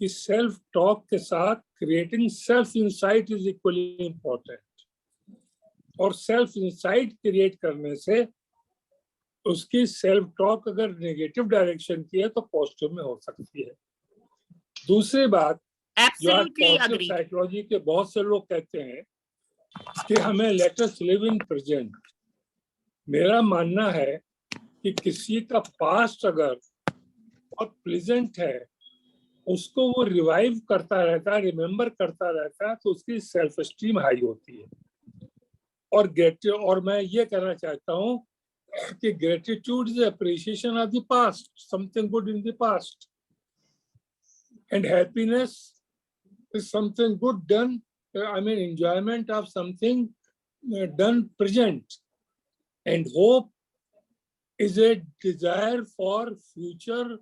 कि सेल्फ टॉक के साथ creating self insight is equally important. और सेल्फ इंसाइट क्रिएट करने से उसकी सेल्फ टॉक अगर नेगेटिव डायरेक्शन की है तो पॉजिटिव में हो सकती है। दूसरी बात, जो आज पॉजिटिव साइकोलॉजी के बहुत से लोग कहते हैं कि हमें let us live in present. मेरा मानना है कि किसी का पास्ट अगर बहुत प्लेजेंट है, उसको वो रिवाइव करता रहता है, रिमेम्बर करता रहता है, तो उसकी सेल्फ एस्टीम हाई होती है। और मैं ये कहना चाहता हूँ कि gratitude is appreciation of the past, something good in the past, and happiness is something good done, enjoyment of something done present, and hope is a desire for future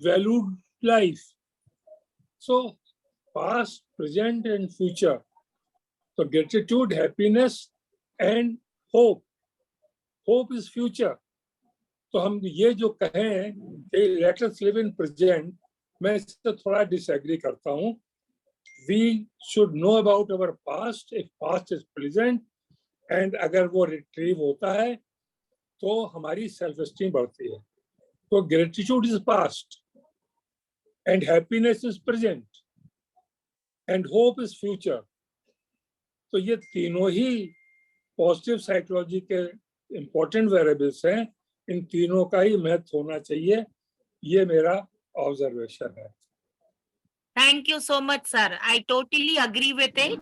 valued life. So past, present and future. So gratitude, happiness and hope. Hope is future. तो हम ये जो कहें let us live in present, मैं इससे थोड़ा disagree करता हूँ। We should know about our past, if past is pleasant, and अगर वो रिट्रीव होता है तो हमारी सेल्फ एस्टीम बढ़ती है। तो gratitude is past, and happiness is present, and hope is future. तो ये तीनों ही पॉजिटिव साइकोलॉजी के इम्पोर्टेंट वेरिएबल्स हैं। इन तीनों का ही महत्व होना चाहिए, ये मेरा ऑब्जर्वेशन है। Thank you so much, sir. I totally agree with it.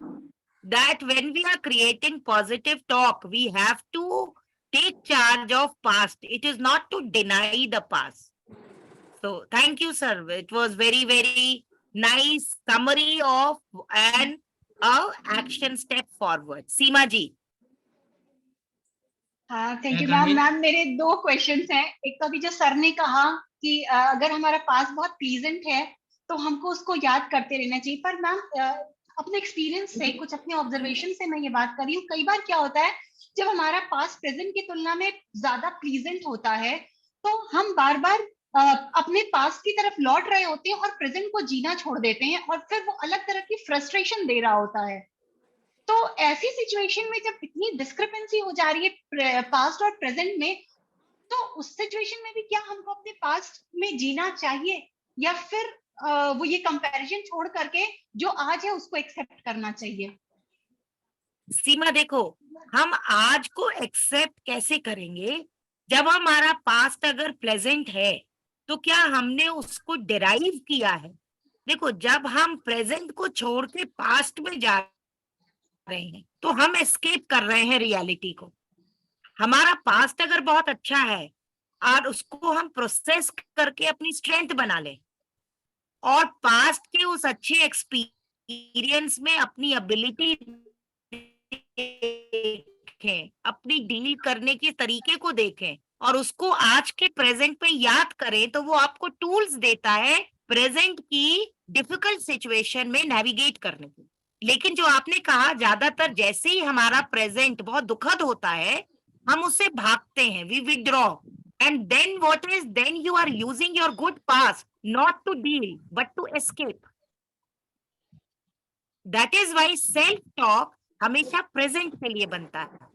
that when we are creating positive talk, we have to take charge of past. It is not to deny the past. So thank you, sir. It was very, very nice summary of an action step forward. Seema ji. हाँ, thank you ma'am. Ma'am मेरे 2 questions हैं। एक तो अभी जो sir ने कहा कि अगर हमारा पास बहुत प्लीजेंट है तो हमको उसको याद करते रहना चाहिए, पर मैम अपने एक्सपीरियंस से, कुछ अपने ऑब्जर्वेशन से मैं ये बात कर रही हूँ, कई बार क्या होता है जब हमारा पास प्रेजेंट की तुलना में ज्यादा प्लीजेंट होता है तो हम बार बार अपने पास की तरफ लौट रहे होते हैं और प्रेजेंट को जीना छोड़ देते हैं और फिर वो अलग तरह की फ्रस्ट्रेशन दे रहा होता है। तो ऐसी सिचुएशन में जब इतनी डिस्क्रिपेंसी हो जा रही है पास्ट और प्रेजेंट में, तो उस सिचुएशन में भी क्या हमको अपने पास्ट में जीना चाहिए या फिर वो ये कंपैरिजन छोड़ करके जो आज है उसको एक्सेप्ट करना चाहिए? सीमा देखो, हम आज को एक्सेप्ट कैसे करेंगे जब हमारा पास्ट अगर प्लेजेंट है तो क्या हमने उसको डिराइव किया है? देखो, जब हम प्रेजेंट को छोड़ के पास्ट में जा रहे हैं तो हम एस्केप कर रहे हैं रियलिटी को। हमारा पास्ट अगर बहुत अच्छा है और उसको हम प्रोसेस करके अपनी स्ट्रेंथ बना लें और पास्ट के उस अच्छे एक्सपीरियंस में अपनी एबिलिटी देखें, अपनी डील करने के तरीके को देखें और उसको आज के प्रेजेंट में याद करें, तो वो आपको टूल्स देता है प्रेजेंट की डिफिकल्ट सिचुएशन में नेविगेट करने की। लेकिन जो आपने कहा, ज्यादातर जैसे ही हमारा प्रेजेंट बहुत दुखद होता है हम उससे भागते हैं, we withdraw, and then what is, then you are using your good past not to deal but to escape. That is why self talk हमेशा प्रेजेंट के लिए बनता है।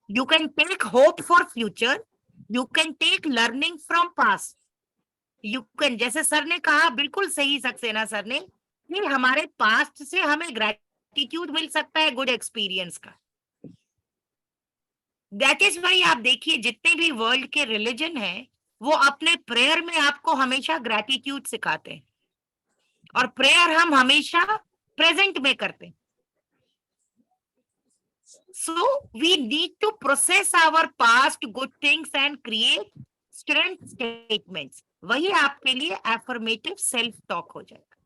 You can take hope for future, you can take learning from past, you can, जैसे sir ने कहा, बिल्कुल सही सक्सेना सर ने, कि हमारे पास्ट से हमें ग्रेटिट्यूड मिल सकता है गुड एक्सपीरियंस का। दैट इज वाई आप देखिए जितने भी वर्ल्ड के रिलीजन हैं वो अपने प्रेयर में आपको हमेशा ग्रेटिट्यूड सिखाते हैं और प्रेयर हम हमेशा प्रेजेंट में करते हैं। So we need to process our past good things and create strength statements. वही आपके लिए affirmative self talk हो जाएगा।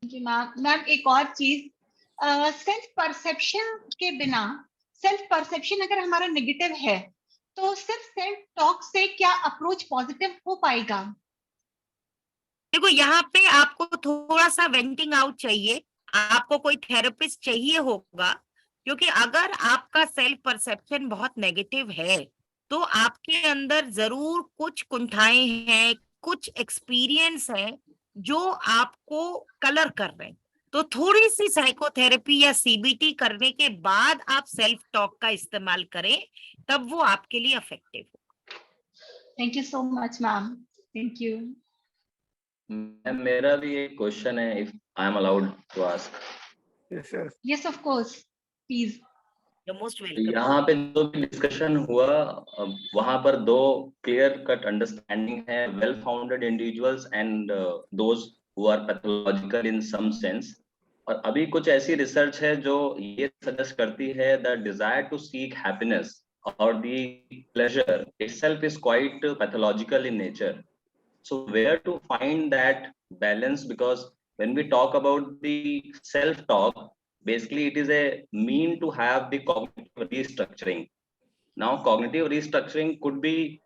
जी मैम एक और चीज, सेल्फ परसेप्शन के बिना, सेल्फ परसेप्शन अगर हमारा नेगेटिव है तो सिर्फ सेल्फ टॉक से क्या अप्रोच पॉजिटिव हो पाएगा? देखो, यहाँ पे आपको थोड़ा सा वेंटिंग आउट चाहिए, आपको कोई थेरेपिस्ट चाहिए होगा, क्योंकि अगर आपका सेल्फ परसेप्शन बहुत नेगेटिव है तो आपके अंदर जरूर कुछ कुंठाएं हैं, कुछ एक्सपीरियंस हैं जो आपको कलर कर रहे हैं। तो थोड़ी सी साइकोथेरेपी या सीबीटी करने के बाद आप सेल्फ टॉक का इस्तेमाल करें, तब वो आपके लिए इफेक्टिव हो। Thank you so much ma'am, thank you. Ma'am मेरा भी एक क्वेश्चन है, if I am allowed to ask. Yes of course, please. You're most welcome. यहाँ पे जो भी डिस्कशन हुआ वहां पर 2 क्लियर कट अंडरस्टैंडिंग है, well founded individuals and those who are pathological in some sense. और अभी कुछ ऐसी रिसर्च है जो ये सजेस्ट करती है the desire to seek happiness और the pleasure itself is quite pathological in nature. So where to find that balance? Because when we talk about the self-talk, basically it is a mean to have the cognitive restructuring. Now, cognitive restructuring could be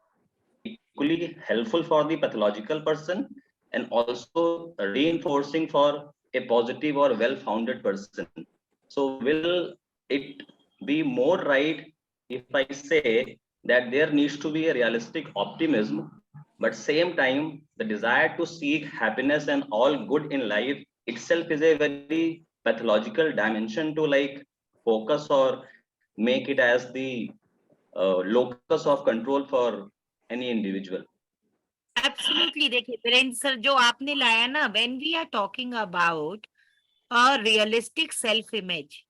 equally helpful for the pathological person and also reinforcing for a positive or well-founded person. So will it be more right if I say that there needs to be a realistic optimism, but same time the desire to seek happiness and all good in life itself is a very pathological dimension to like focus or make it as the locus of control for any individual? Absolutely. देखिए Virendra sir, जो आपने लाया ना, when we are talking about a realistic self image,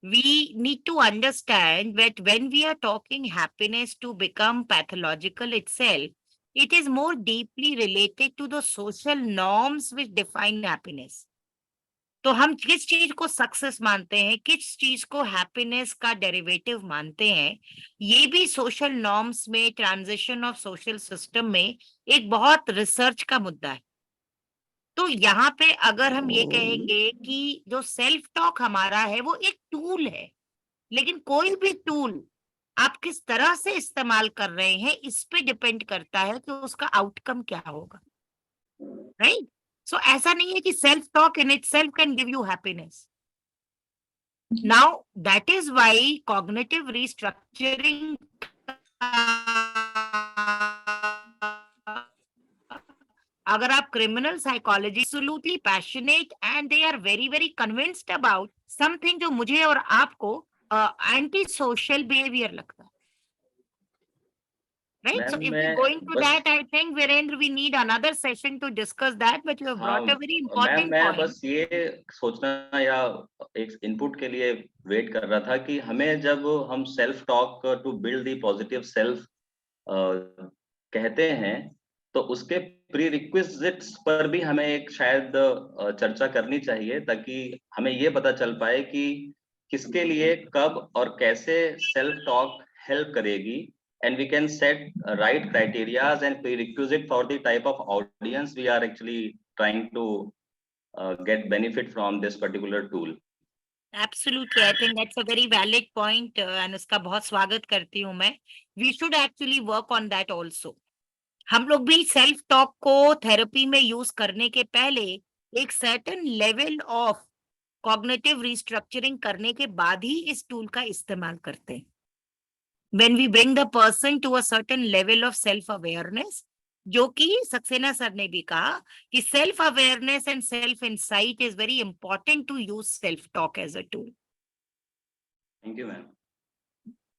we need to understand that when we are talking happiness to become pathological itself, it is more deeply related to the social norms which define happiness. तो हम किस चीज को success मानते हैं, किस चीज को हैप्पीनेस का डेरिवेटिव मानते हैं, ये भी सोशल नॉर्म्स में, ट्रांजिशन ऑफ सोशल सिस्टम में एक बहुत रिसर्च का मुद्दा है। तो यहाँ पे अगर हम ये कहेंगे कि जो सेल्फ टॉक हमारा है वो एक टूल है, लेकिन कोई भी टूल आप किस तरह से इस्तेमाल कर रहे हैं इस पे डिपेंड करता है कि उसका आउटकम क्या होगा, राइट? सो ऐसा नहीं है कि self talk in itself can give you happiness. Now that is why cognitive restructuring अगर आप criminal psychology absolutely passionate and they are very very convinced about something जो मुझे और आपको एंटी सोशल बिहेवियर लगता है, right? So ma'am, if we मैं go into बस that, I think Virendra, we need another session to discuss that, but you have हाँ brought a very ma'am, important मैं point. बस ये सोचना या एक इनपुट के लिए वेट कर रहा था कि हमें जब हम self talk to build the positive self कहते हैं तो उसके प्री रिक्विजिट्स पर भी हमें एक शायद चर्चा करनी चाहिए, ताकि हमें ये पता चल पाए कि किसके लिए कब और कैसे सेल्फ टॉक हेल्प करेगी, and we can set right criterias and prerequisite for the type of audience we are actually trying to get benefit from this particular tool. Absolutely, I think that's a very valid point, and उसका बहुत स्वागत करती हूँ मैं. We should actually work on that also. हम लोग भी self talk को थेरेपी में यूज करने के पहले एक certain level of cognitive restructuring करने के बाद ही इस टूल का इस्तेमाल करते हैं. When we bring the person to a certain level of self awareness, जो कि सक्सेना सर ने भी कहा कि self awareness and self insight is very important to use self talk as a tool. Thank you, ma'am.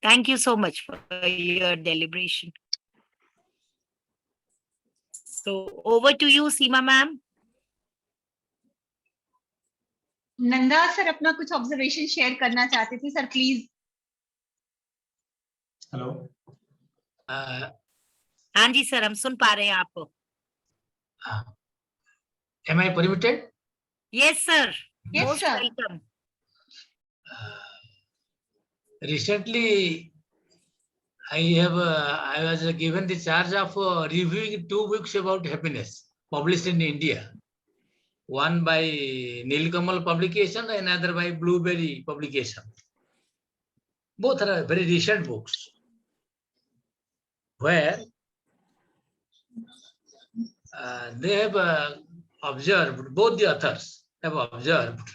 Thank you so much for your deliberation. So over to you, Seema ma'am. Nanda sir अपना कुछ observation share करना चाहते थे sir, please. Hello. हाँ जी sir, हम सुन पा रहे हैं आपको. Am I permitted? Yes sir. Yes, Most sir. welcome. Recently, I was given the charge of reviewing 2 books about happiness published in India. One by Nilkamal publication and another by Blueberry publication. Both are very recent books, where they have observed, both the authors have observed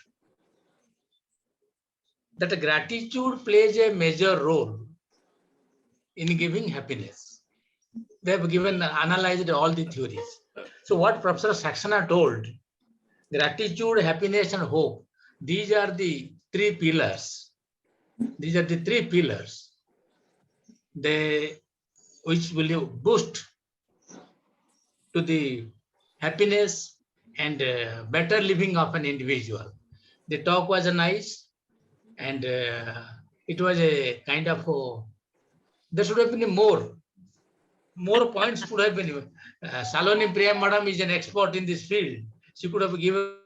that gratitude plays a major role in giving happiness. They have analyzed all the theories. So what Professor Saxena told, gratitude, happiness, and hope, these are the 3 pillars. These are the 3 pillars which will boost to the happiness and better living of an individual. The talk was nice, and it was a kind of there should have been more points could have been. Saloni Priya madam is an expert in this field. She could have given.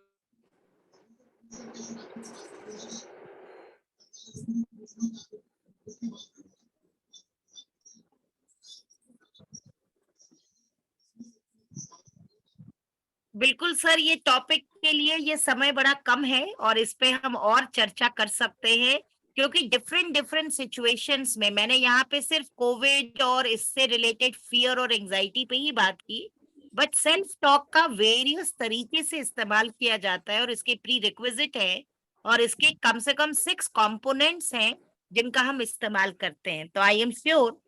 बिल्कुल sir, ये topic के लिए ये समय बड़ा कम है और इस पे हम और चर्चा कर सकते हैं, क्योंकि डिफरेंट सिचुएशंस में मैंने यहाँ पे सिर्फ कोविड और इससे रिलेटेड फियर और एंजाइटी पे ही बात की, बट सेल्फ टॉक का वेरियस तरीके से इस्तेमाल किया जाता है और इसके प्री रिक्विजिट है और इसके कम से कम 6 कंपोनेंट्स हैं जिनका हम इस्तेमाल करते हैं. तो आई एम श्योर,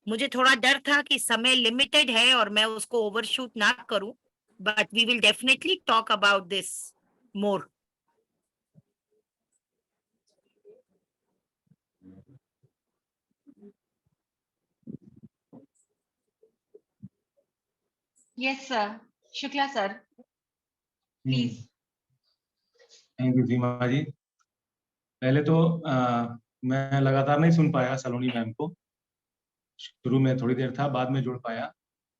मुझे थोड़ा डर था कि समय लिमिटेड है और मैं उसको ओवरशूट ना करूं, but we will definitely talk about this more. Yes sir. Shukla sir, please. Thank you Seema ji. पहले तो मैं लगातार नहीं सुन पाया सलोनी मैम को. शुरू में थोड़ी देर था, बाद में जुड़ पाया.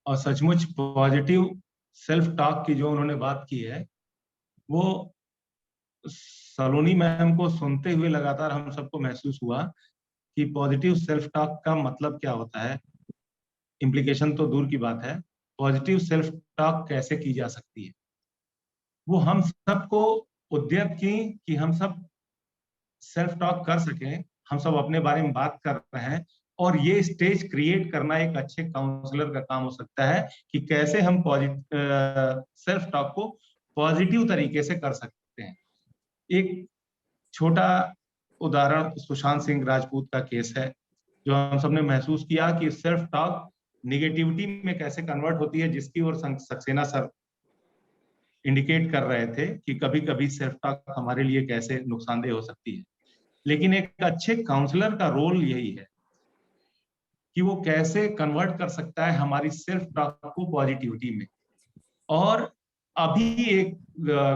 और सचमुच पॉजिटिव सेल्फ टॉक की जो उन्होंने बात की है, वो सलोनी मैम को सुनते हुए लगातार हम सबको महसूस हुआ कि पॉजिटिव सेल्फ टॉक का मतलब क्या होता है। इम्प्लीकेशन तो दूर की बात है, पॉजिटिव सेल्फ टॉक कैसे की जा सकती है, वो हम सबको उद्यत की कि हम सब सेल्फ टॉक कर सकें। हम सब अपने बारे में बात कर रहे हैं और ये स्टेज क्रिएट करना एक अच्छे काउंसलर का काम हो सकता है कि कैसे हम सेल्फ टॉक को पॉजिटिव तरीके से कर सकते हैं। एक छोटा उदाहरण सुशांत सिंह राजपूत का केस है, जो हम सबने महसूस किया कि सेल्फ टॉक निगेटिविटी में कैसे कन्वर्ट होती है, जिसकी ओर सक्सेना सर इंडिकेट कर रहे थे कि कभी कभी सेल्फ टॉक हमारे लिए कैसे नुकसानदेह हो सकती है। लेकिन एक अच्छे काउंसलर का रोल यही है कि वो कैसे कन्वर्ट कर सकता है हमारी सेल्फ टॉक को पॉजिटिविटी में। और अभी एक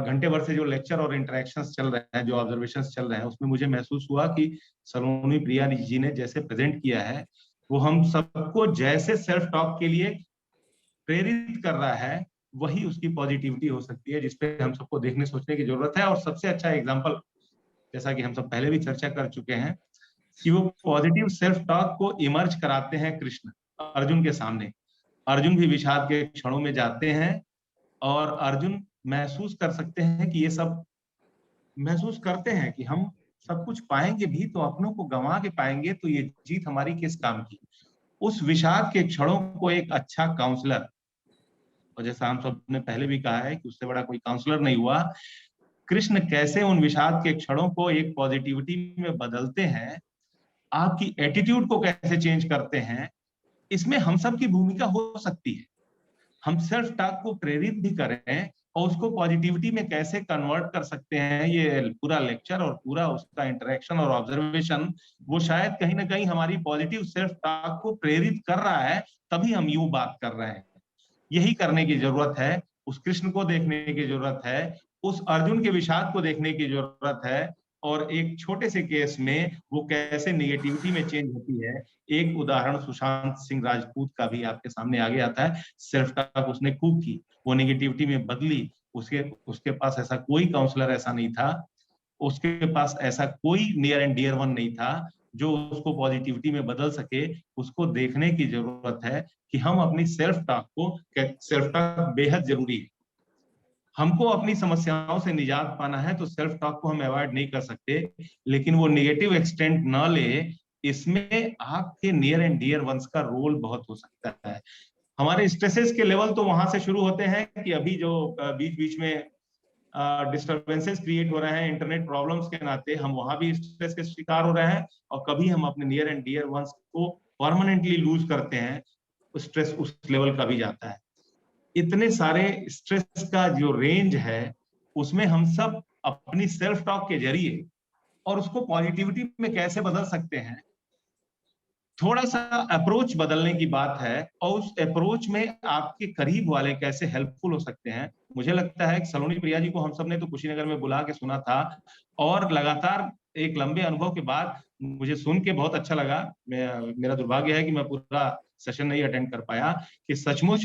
घंटे भर से जो लेक्चर और इंटरेक्शंस चल रहे हैं, जो ऑब्जर्वेशंस चल रहे हैं, उसमें मुझे महसूस हुआ कि सलोनी प्रिया जी ने जैसे प्रेजेंट किया है, वो हम सबको जैसे सेल्फ टॉक के लिए प्रेरित कर रहा है, वही उसकी पॉजिटिविटी हो सकती है, जिसपे हम सबको देखने सोचने की जरूरत है। और सबसे अच्छा एग्जाम्पल, जैसा कि हम सब पहले भी चर्चा कर चुके हैं, कि वो पॉजिटिव सेल्फ टॉक को इमर्ज कराते हैं कृष्ण अर्जुन के सामने। अर्जुन भी विषाद के क्षणों में जाते हैं और अर्जुन महसूस कर सकते हैं कि ये सब महसूस करते हैं कि हम सब कुछ पाएंगे भी तो अपनों को गंवा के पाएंगे, तो ये जीत हमारी किस काम की। उस विषाद के क्षणों को एक अच्छा काउंसलर, और जैसा हम सब ने पहले भी कहा है कि उससे बड़ा कोई काउंसलर नहीं हुआ, कृष्ण कैसे उन विषाद के क्षणों को एक पॉजिटिविटी में बदलते हैं, आपकी एटीट्यूड को कैसे चेंज करते हैं, इसमें हम सब की भूमिका हो सकती है। हम सेल्फ टॉक को प्रेरित भी करें और उसको पॉजिटिविटी में कैसे कन्वर्ट कर सकते हैं, ये पूरा लेक्चर और पूरा उसका इंटरेक्शन और ऑब्जर्वेशन वो शायद कहीं ना कहीं हमारी पॉजिटिव सेल्फ टॉक को प्रेरित कर रहा है, तभी हम यूं बात कर रहे हैं। यही करने की जरूरत है, उस कृष्ण को देखने की जरूरत है, उस अर्जुन के विषाद को देखने की जरूरत है, और एक छोटे से केस में वो कैसे निगेटिविटी में चेंज होती है। एक उदाहरण सुशांत सिंह राजपूत का भी आपके सामने आगे आता है। सेल्फ टॉक उसने खूब की, वो निगेटिविटी में बदली। उसके पास ऐसा कोई काउंसलर ऐसा नहीं था, उसके पास ऐसा कोई नियर एंड डियर वन नहीं था जो उसको पॉजिटिविटी में बदल सके। उसको देखने की जरूरत है कि हम अपनी सेल्फ टॉक बेहद जरूरी है। हमको अपनी समस्याओं से निजात पाना है तो सेल्फ टॉक को हम अवॉइड नहीं कर सकते, लेकिन वो नेगेटिव एक्सटेंट ना ले। इसमें आपके नियर एंड डियर वंस का रोल बहुत हो सकता है। हमारे स्ट्रेसेस के लेवल तो वहां से शुरू होते हैं कि अभी जो बीच बीच में डिस्टर्बेंसेस क्रिएट हो रहे हैं इंटरनेट प्रॉब्लम्स के नाते, हम वहां भी स्ट्रेस के शिकार हो रहे हैं। और कभी हम अपने नियर एंड डियर वंस को परमानेंटली लूज करते हैं, स्ट्रेस उस लेवल का भी जाता है। इतने सारे स्ट्रेस का जो रेंज है, उसमें हम सब अपनी सेल्फ टॉक के जरिए और उसको पॉजिटिविटी में कैसे बदल सकते हैं, थोड़ा सा अप्रोच बदलने की बात है। और उस अप्रोच में आपके करीब वाले कैसे हेल्पफुल हो सकते हैं। मुझे लगता है कि सलोनी प्रिया जी को हम सब ने तो कुशीनगर में बुला के सुना था, और लगातार एक लंबे अनुभव के बाद मुझे सुन के बहुत अच्छा लगा। मेरा दुर्भाग्य है कि मैं पूरा सेशन नहीं अटेंड कर पाया, कि सचमुच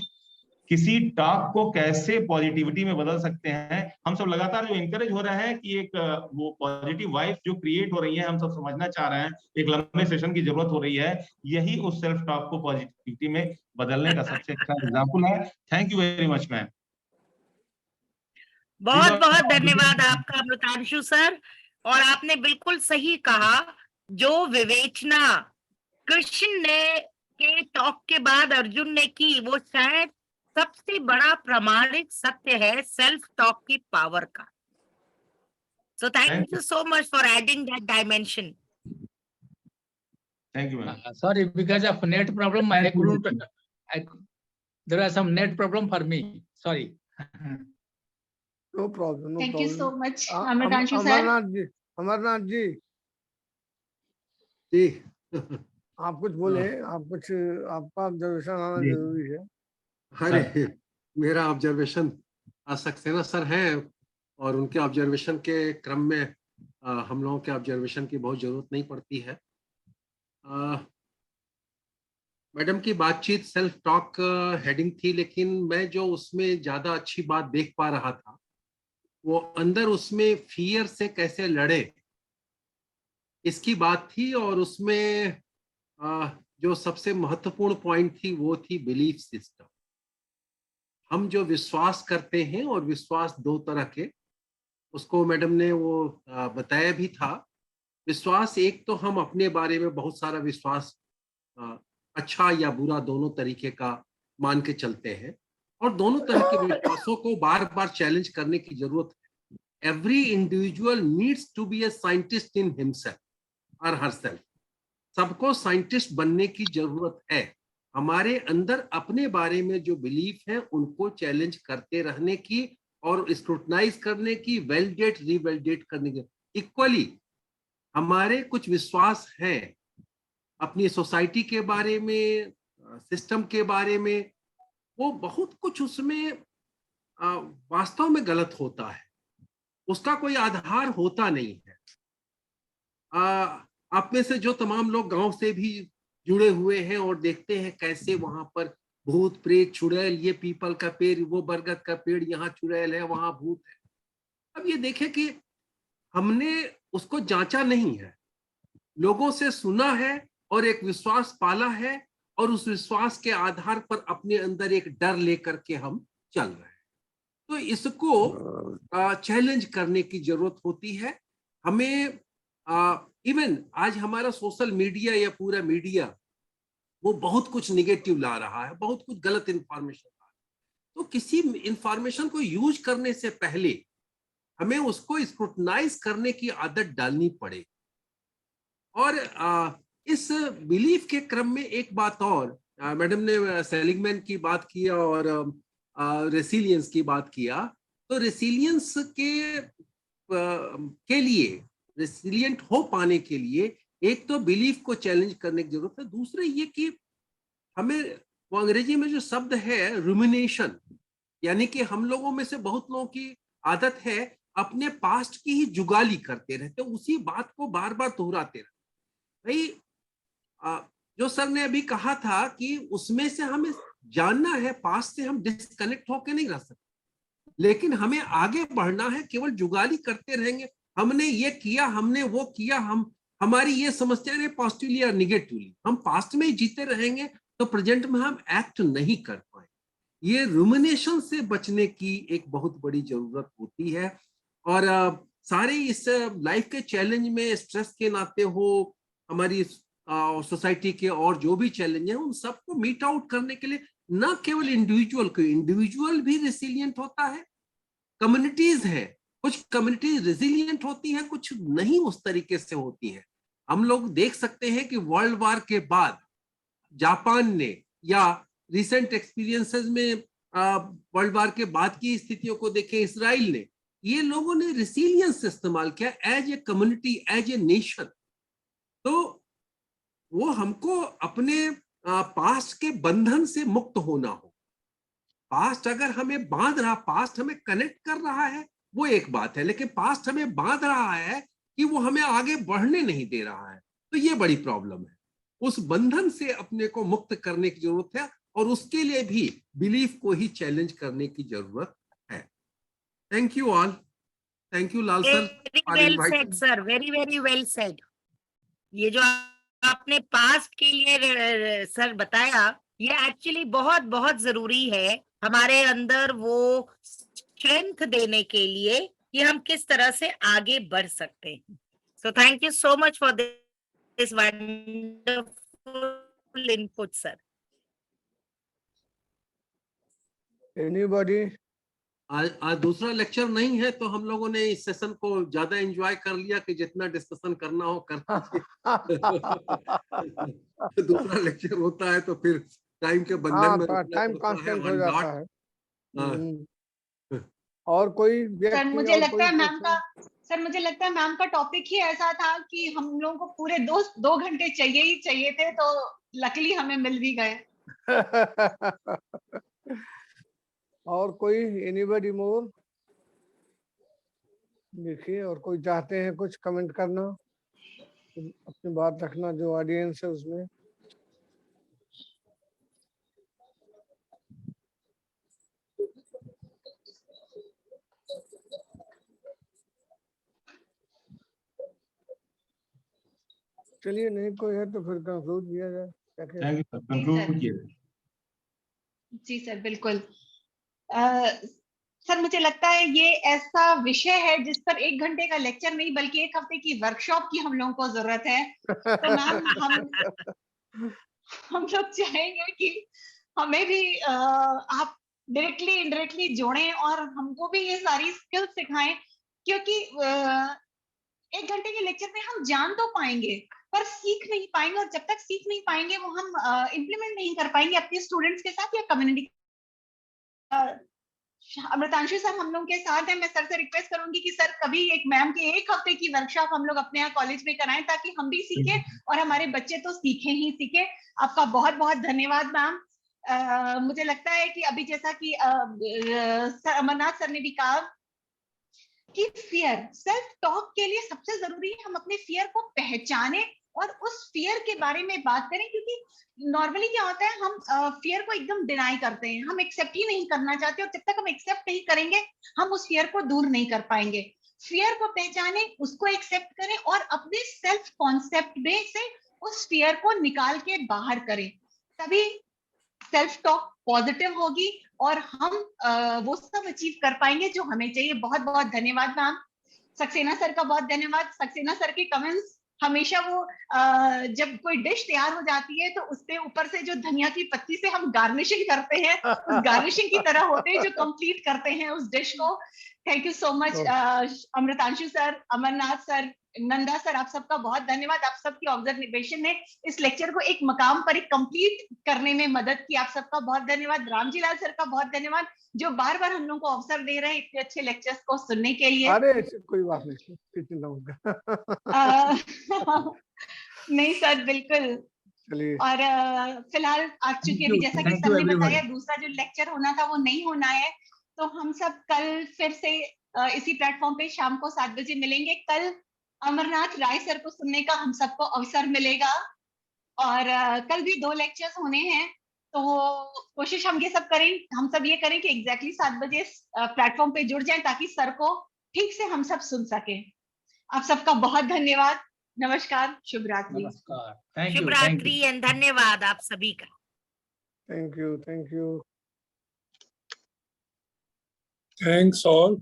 किसी टॉक को कैसे पॉजिटिविटी में बदल सकते हैं। हम सब लगातार जो इंकरेज हो रहे हैं कि एक वो पॉजिटिव वाइब जो क्रिएट हो रही है, हम सब समझना चाह रहे हैं, एक लंबे सेशन की जरूरत हो रही है। यही उस सेल्फ टॉक को पॉजिटिविटी में बदलने का सबसे अच्छा एग्जाम्पल है। Thank you very much ma'am. बहुत बहुत धन्यवाद आपका अमृतांशु सर। और आपने बिल्कुल सही कहा, जो विवेचना कृष्ण ने के टॉक के बाद अर्जुन ने की, वो शायद सबसे बड़ा प्रामाणिक सत्य है सेल्फ टॉक की पावर का। So thank you so much for adding that dimension. Thank you ma'am. Sorry, because of net problem, I couldn't. There was some net problem for me. Sorry. No problem. No Thank problem. you so much, Amritanshu sir. Amarnath ji जी आप कुछ बोले, आप कुछ, आपका observation आना जरूरी है। अरे मेरा ऑब्जर्वेशन सक्सेना सर है, और उनके ऑब्जर्वेशन के क्रम में हम लोगों के ऑब्जर्वेशन की बहुत जरूरत नहीं पड़ती है। मैडम की बातचीत सेल्फ टॉक हेडिंग थी, लेकिन मैं जो उसमें ज्यादा अच्छी बात देख पा रहा था वो अंदर उसमें फियर से कैसे लड़े, इसकी बात थी। और उसमें जो सबसे महत्वपूर्ण पॉइंट थी वो थी बिलीफ सिस्टम। हम जो विश्वास करते हैं, और विश्वास दो तरह के, उसको मैडम ने वो बताया भी था। विश्वास एक तो हम अपने बारे में बहुत सारा विश्वास, अच्छा या बुरा दोनों तरीके का मान के चलते हैं, और दोनों तरह के विश्वासों को बार बार चैलेंज करने की जरूरत है। Every individual needs to be a scientist in himself और हरसेल्फ। सबको साइंटिस्ट बनने की जरूरत है। हमारे अंदर अपने बारे में जो बिलीफ है उनको चैलेंज करते रहने की, और स्क्रूटनाइज करने की, वैलिडेट रिवैलिडेट करने की। इक्वली हमारे कुछ विश्वास हैं अपनी सोसाइटी के बारे में, सिस्टम के बारे में, वो बहुत कुछ उसमें वास्तव में गलत होता है, उसका कोई आधार होता नहीं है। आप में से जो तमाम लोग गांव से भी जुड़े हुए हैं और देखते हैं कैसे वहां पर भूत प्रेत चुड़ैल, ये पीपल का पेड़, वो बरगद का पेड़, यहाँ चुड़ैल है, वहां भूत है। अब ये देखें कि हमने उसको जांचा नहीं है, लोगों से सुना है और एक विश्वास पाला है, और उस विश्वास के आधार पर अपने अंदर एक डर लेकर के हम चल रहे हैं। तो इसको चैलेंज करने की जरूरत होती है हमें। इवन आज हमारा सोशल मीडिया या पूरा मीडिया वो बहुत कुछ निगेटिव ला रहा है, बहुत कुछ गलत इंफॉर्मेशन ला रहा है। तो किसी इंफॉर्मेशन को यूज करने से पहले हमें उसको स्क्रूटनाइज करने की आदत डालनी पड़ेगी। और इस बिलीफ के क्रम में एक बात और, मैडम ने सेलिगमैन की बात किया और रेसिलियंस की बात किया। तो रेसिलियंस के लिए, रेसिलियंट हो पाने के लिए, एक तो बिलीफ को चैलेंज करने की जरूरत है। दूसरे ये कि हमें, वो अंग्रेजी में जो शब्द है रुमिनेशन, यानी कि हम लोगों में से बहुत लोगों की आदत है अपने पास्ट की ही जुगाली करते रहते, उसी बात को बार बार दोहराते रहते। भाई जो सर ने अभी कहा था कि उसमें से हमें जानना है, पास्ट से हम डिस्कनेक्ट होकर नहीं रह सकते, लेकिन हमें आगे बढ़ना है। केवल जुगाली करते रहेंगे, हमने ये किया, हमने वो किया, हमारी ये समस्या है पॉजिटिवली या निगेटिवली, हम पास्ट में ही जीते रहेंगे तो प्रेजेंट में हम एक्ट नहीं कर पाए। ये रुमिनेशन से बचने की एक बहुत बड़ी जरूरत होती है। और सारे इस लाइफ के चैलेंज में, स्ट्रेस के नाते हो, हमारी सोसाइटी के और जो भी चैलेंज है, उन सबको मीट आउट करने के लिए न केवल इंडिविजुअल भी रेसिलियंट होता है, कम्युनिटीज है, कुछ कम्युनिटीज रेसिलियंट होती हैं, कुछ नहीं उस तरीके से होती हैं। हम लोग देख सकते हैं कि वर्ल्ड वार के बाद जापान ने, या रिसेंट एक्सपीरियंसेस में वर्ल्ड वार के बाद की स्थितियों को देखें, इसराइल ने, ये लोगों ने रेसिलियंस इस्तेमाल किया as a community, as a nation. तो वो हमको अपने पास्ट के बंधन से मुक्त होना हो। पास्ट अगर हमें बांध रहा, पास्ट हमें कनेक्ट कर रहा है, वो एक बात है, लेकिन पास्ट हमें बांध रहा है कि वो हमें आगे बढ़ने नहीं दे रहा है, तो ये बड़ी प्रॉब्लम है। उस बंधन से अपने को मुक्त करने की जरूरत है, और उसके लिए भी बिलीफ को ही चैलेंज करने की जरूरत है। Thank you all. Thank you Lal sir for inviting. Sir, very very well said. ये जो आपने पास्ट के लिए सर बताया, ये एक्चुअली बहुत बहुत जरूरी है हमारे अंदर वो स्ट्रेंथ देने के लिए कि हम किस तरह से आगे बढ़ सकते हैं। So thank you so much for this wonderful input sir. Anybody? आज दूसरा लेक्चर नहीं है, तो हम लोगों ने इस सेशन को ज्यादा एंजॉय कर लिया कि जितना डिस्कशन करना हो कर दूसरा लेक्चर होता है तो फिर टाइम के बंधन में टाइम कांस्टेंट हो जाता है। हाँ। और कोई सर व्यक्ति मुझे और लगता कोई है मैम क्वेश्चन? का, सर मुझे लगता है मैम का टॉपिक ही ऐसा था कि हम लोगों को पूरे 2 घंटे चाहिए ही चाहिए थे, तो लकीली हमें मिल भी गए। और कोई, एनीबॉडी मोर? देखिए, और कोई चाहते हैं कुछ कमेंट करना, अपनी बात रखना, जो ऑडियंस है उसमें? चलिए नहीं कोई है तो फिर कंक्लूड किया जाए। क्या कहते हैं? थैंक यू सर, कंक्लूड किए। जी सर, बिल्कुल। सर मुझे लगता है ये ऐसा विषय है जिस पर 1 घंटे का लेक्चर नहीं बल्कि 1 हफ्ते की वर्कशॉप की हम लोगों को जरूरत है। तो मैम हम लोग चाहेंगे कि हमें भी आप डायरेक्टली इनडायरेक्टली जोड़ें और हमको भी ये सारी स्किल्स सिखाएं, क्योंकि 1 घंटे के लेक्चर में हम जान तो पाएंगे पर सीख नहीं पाएंगे, और जब तक सीख नहीं पाएंगे वो हम इम्प्लीमेंट नहीं कर पाएंगे अपने स्टूडेंट्स के साथ या कम्युनिटी। अमृतांशु सर हम लोग के साथ हैं। मैं सर से रिक्वेस्ट करूंगी कि सर कभी एक मैम के 1 हफ्ते की वर्कशॉप हम लोग अपने यहाँ कॉलेज में कराएं ताकि हम भी सीखें और हमारे बच्चे तो सीखे ही सीखे। आपका बहुत बहुत धन्यवाद मैम। मुझे लगता है कि अभी जैसा कि अमरनाथ सर ने भी कहा कि फियर, सेल्फ टॉक के लिए सबसे जरूरी है हम अपने फियर को पहचाने और उस फियर के बारे में बात करें, क्योंकि नॉर्मली क्या होता है हम फियर को एकदम डिनाई करते हैं, हम एक्सेप्ट ही नहीं करना चाहते, और जब तक हम एक्सेप्ट नहीं करेंगे हम उस फियर को दूर नहीं कर पाएंगे। फियर को पहचाने, उसको एक्सेप्ट करें और अपने सेल्फ कॉन्सेप्ट में से उस फियर को निकाल के बाहर करें, तभी सेल्फ टॉक पॉजिटिव होगी और हम वो सब अचीव कर पाएंगे जो हमें चाहिए। बहुत बहुत धन्यवाद मैम। सक्सेना सर का बहुत धन्यवाद। सक्सेना सर के कमेंट्स हमेशा वो जब कोई डिश तैयार हो जाती है तो उसके ऊपर से जो धनिया की पत्ती से हम गार्निशिंग करते हैं, उस गार्निशिंग की तरह होते हैं जो कंप्लीट करते हैं उस डिश को। Thank you so much Amritanshu sir, Amarnath sir, Nanda sir, आप सबका बहुत धन्यवाद। आप सबकी ऑब्जर्वेशन ने इस लेक्चर को एक मकाम पर एक कंप्लीट करने में मदद की। आप सबका बहुत धन्यवाद। रामजी लाल सर का बहुत धन्यवाद जो बार बार हम लोग को अवसर दे रहे हैं इतने अच्छे लेक्चर्स को सुनने के लिए। अरे कोई बात नहीं, कितने लोग नहीं सर, बिल्कुल। चलिए और फिलहाल आज चुके अभी जैसा कि सर ने बताया दूसरा जो लेक्चर होना था वो नहीं होना है, तो हम सब कल फिर से इसी प्लेटफॉर्म पे शाम को 7 बजे मिलेंगे। कल अमरनाथ राय सर को सुनने का हम सबको अवसर मिलेगा और कल भी 2 लेक्चर्स होने हैं, तो कोशिश हम ये सब करें, हम सब ये करें कि एग्जैक्टली 7 बजे प्लेटफॉर्म पे जुड़ जाएं ताकि सर को ठीक से हम सब सुन सकें। आप सबका बहुत धन्यवाद। नमस्कार, शुभ रात्रि। नमस्कार, थैंक शुभ यू, रात्रि एंड धन्यवाद आप सभी का। Thank you, thank you. Thanks all.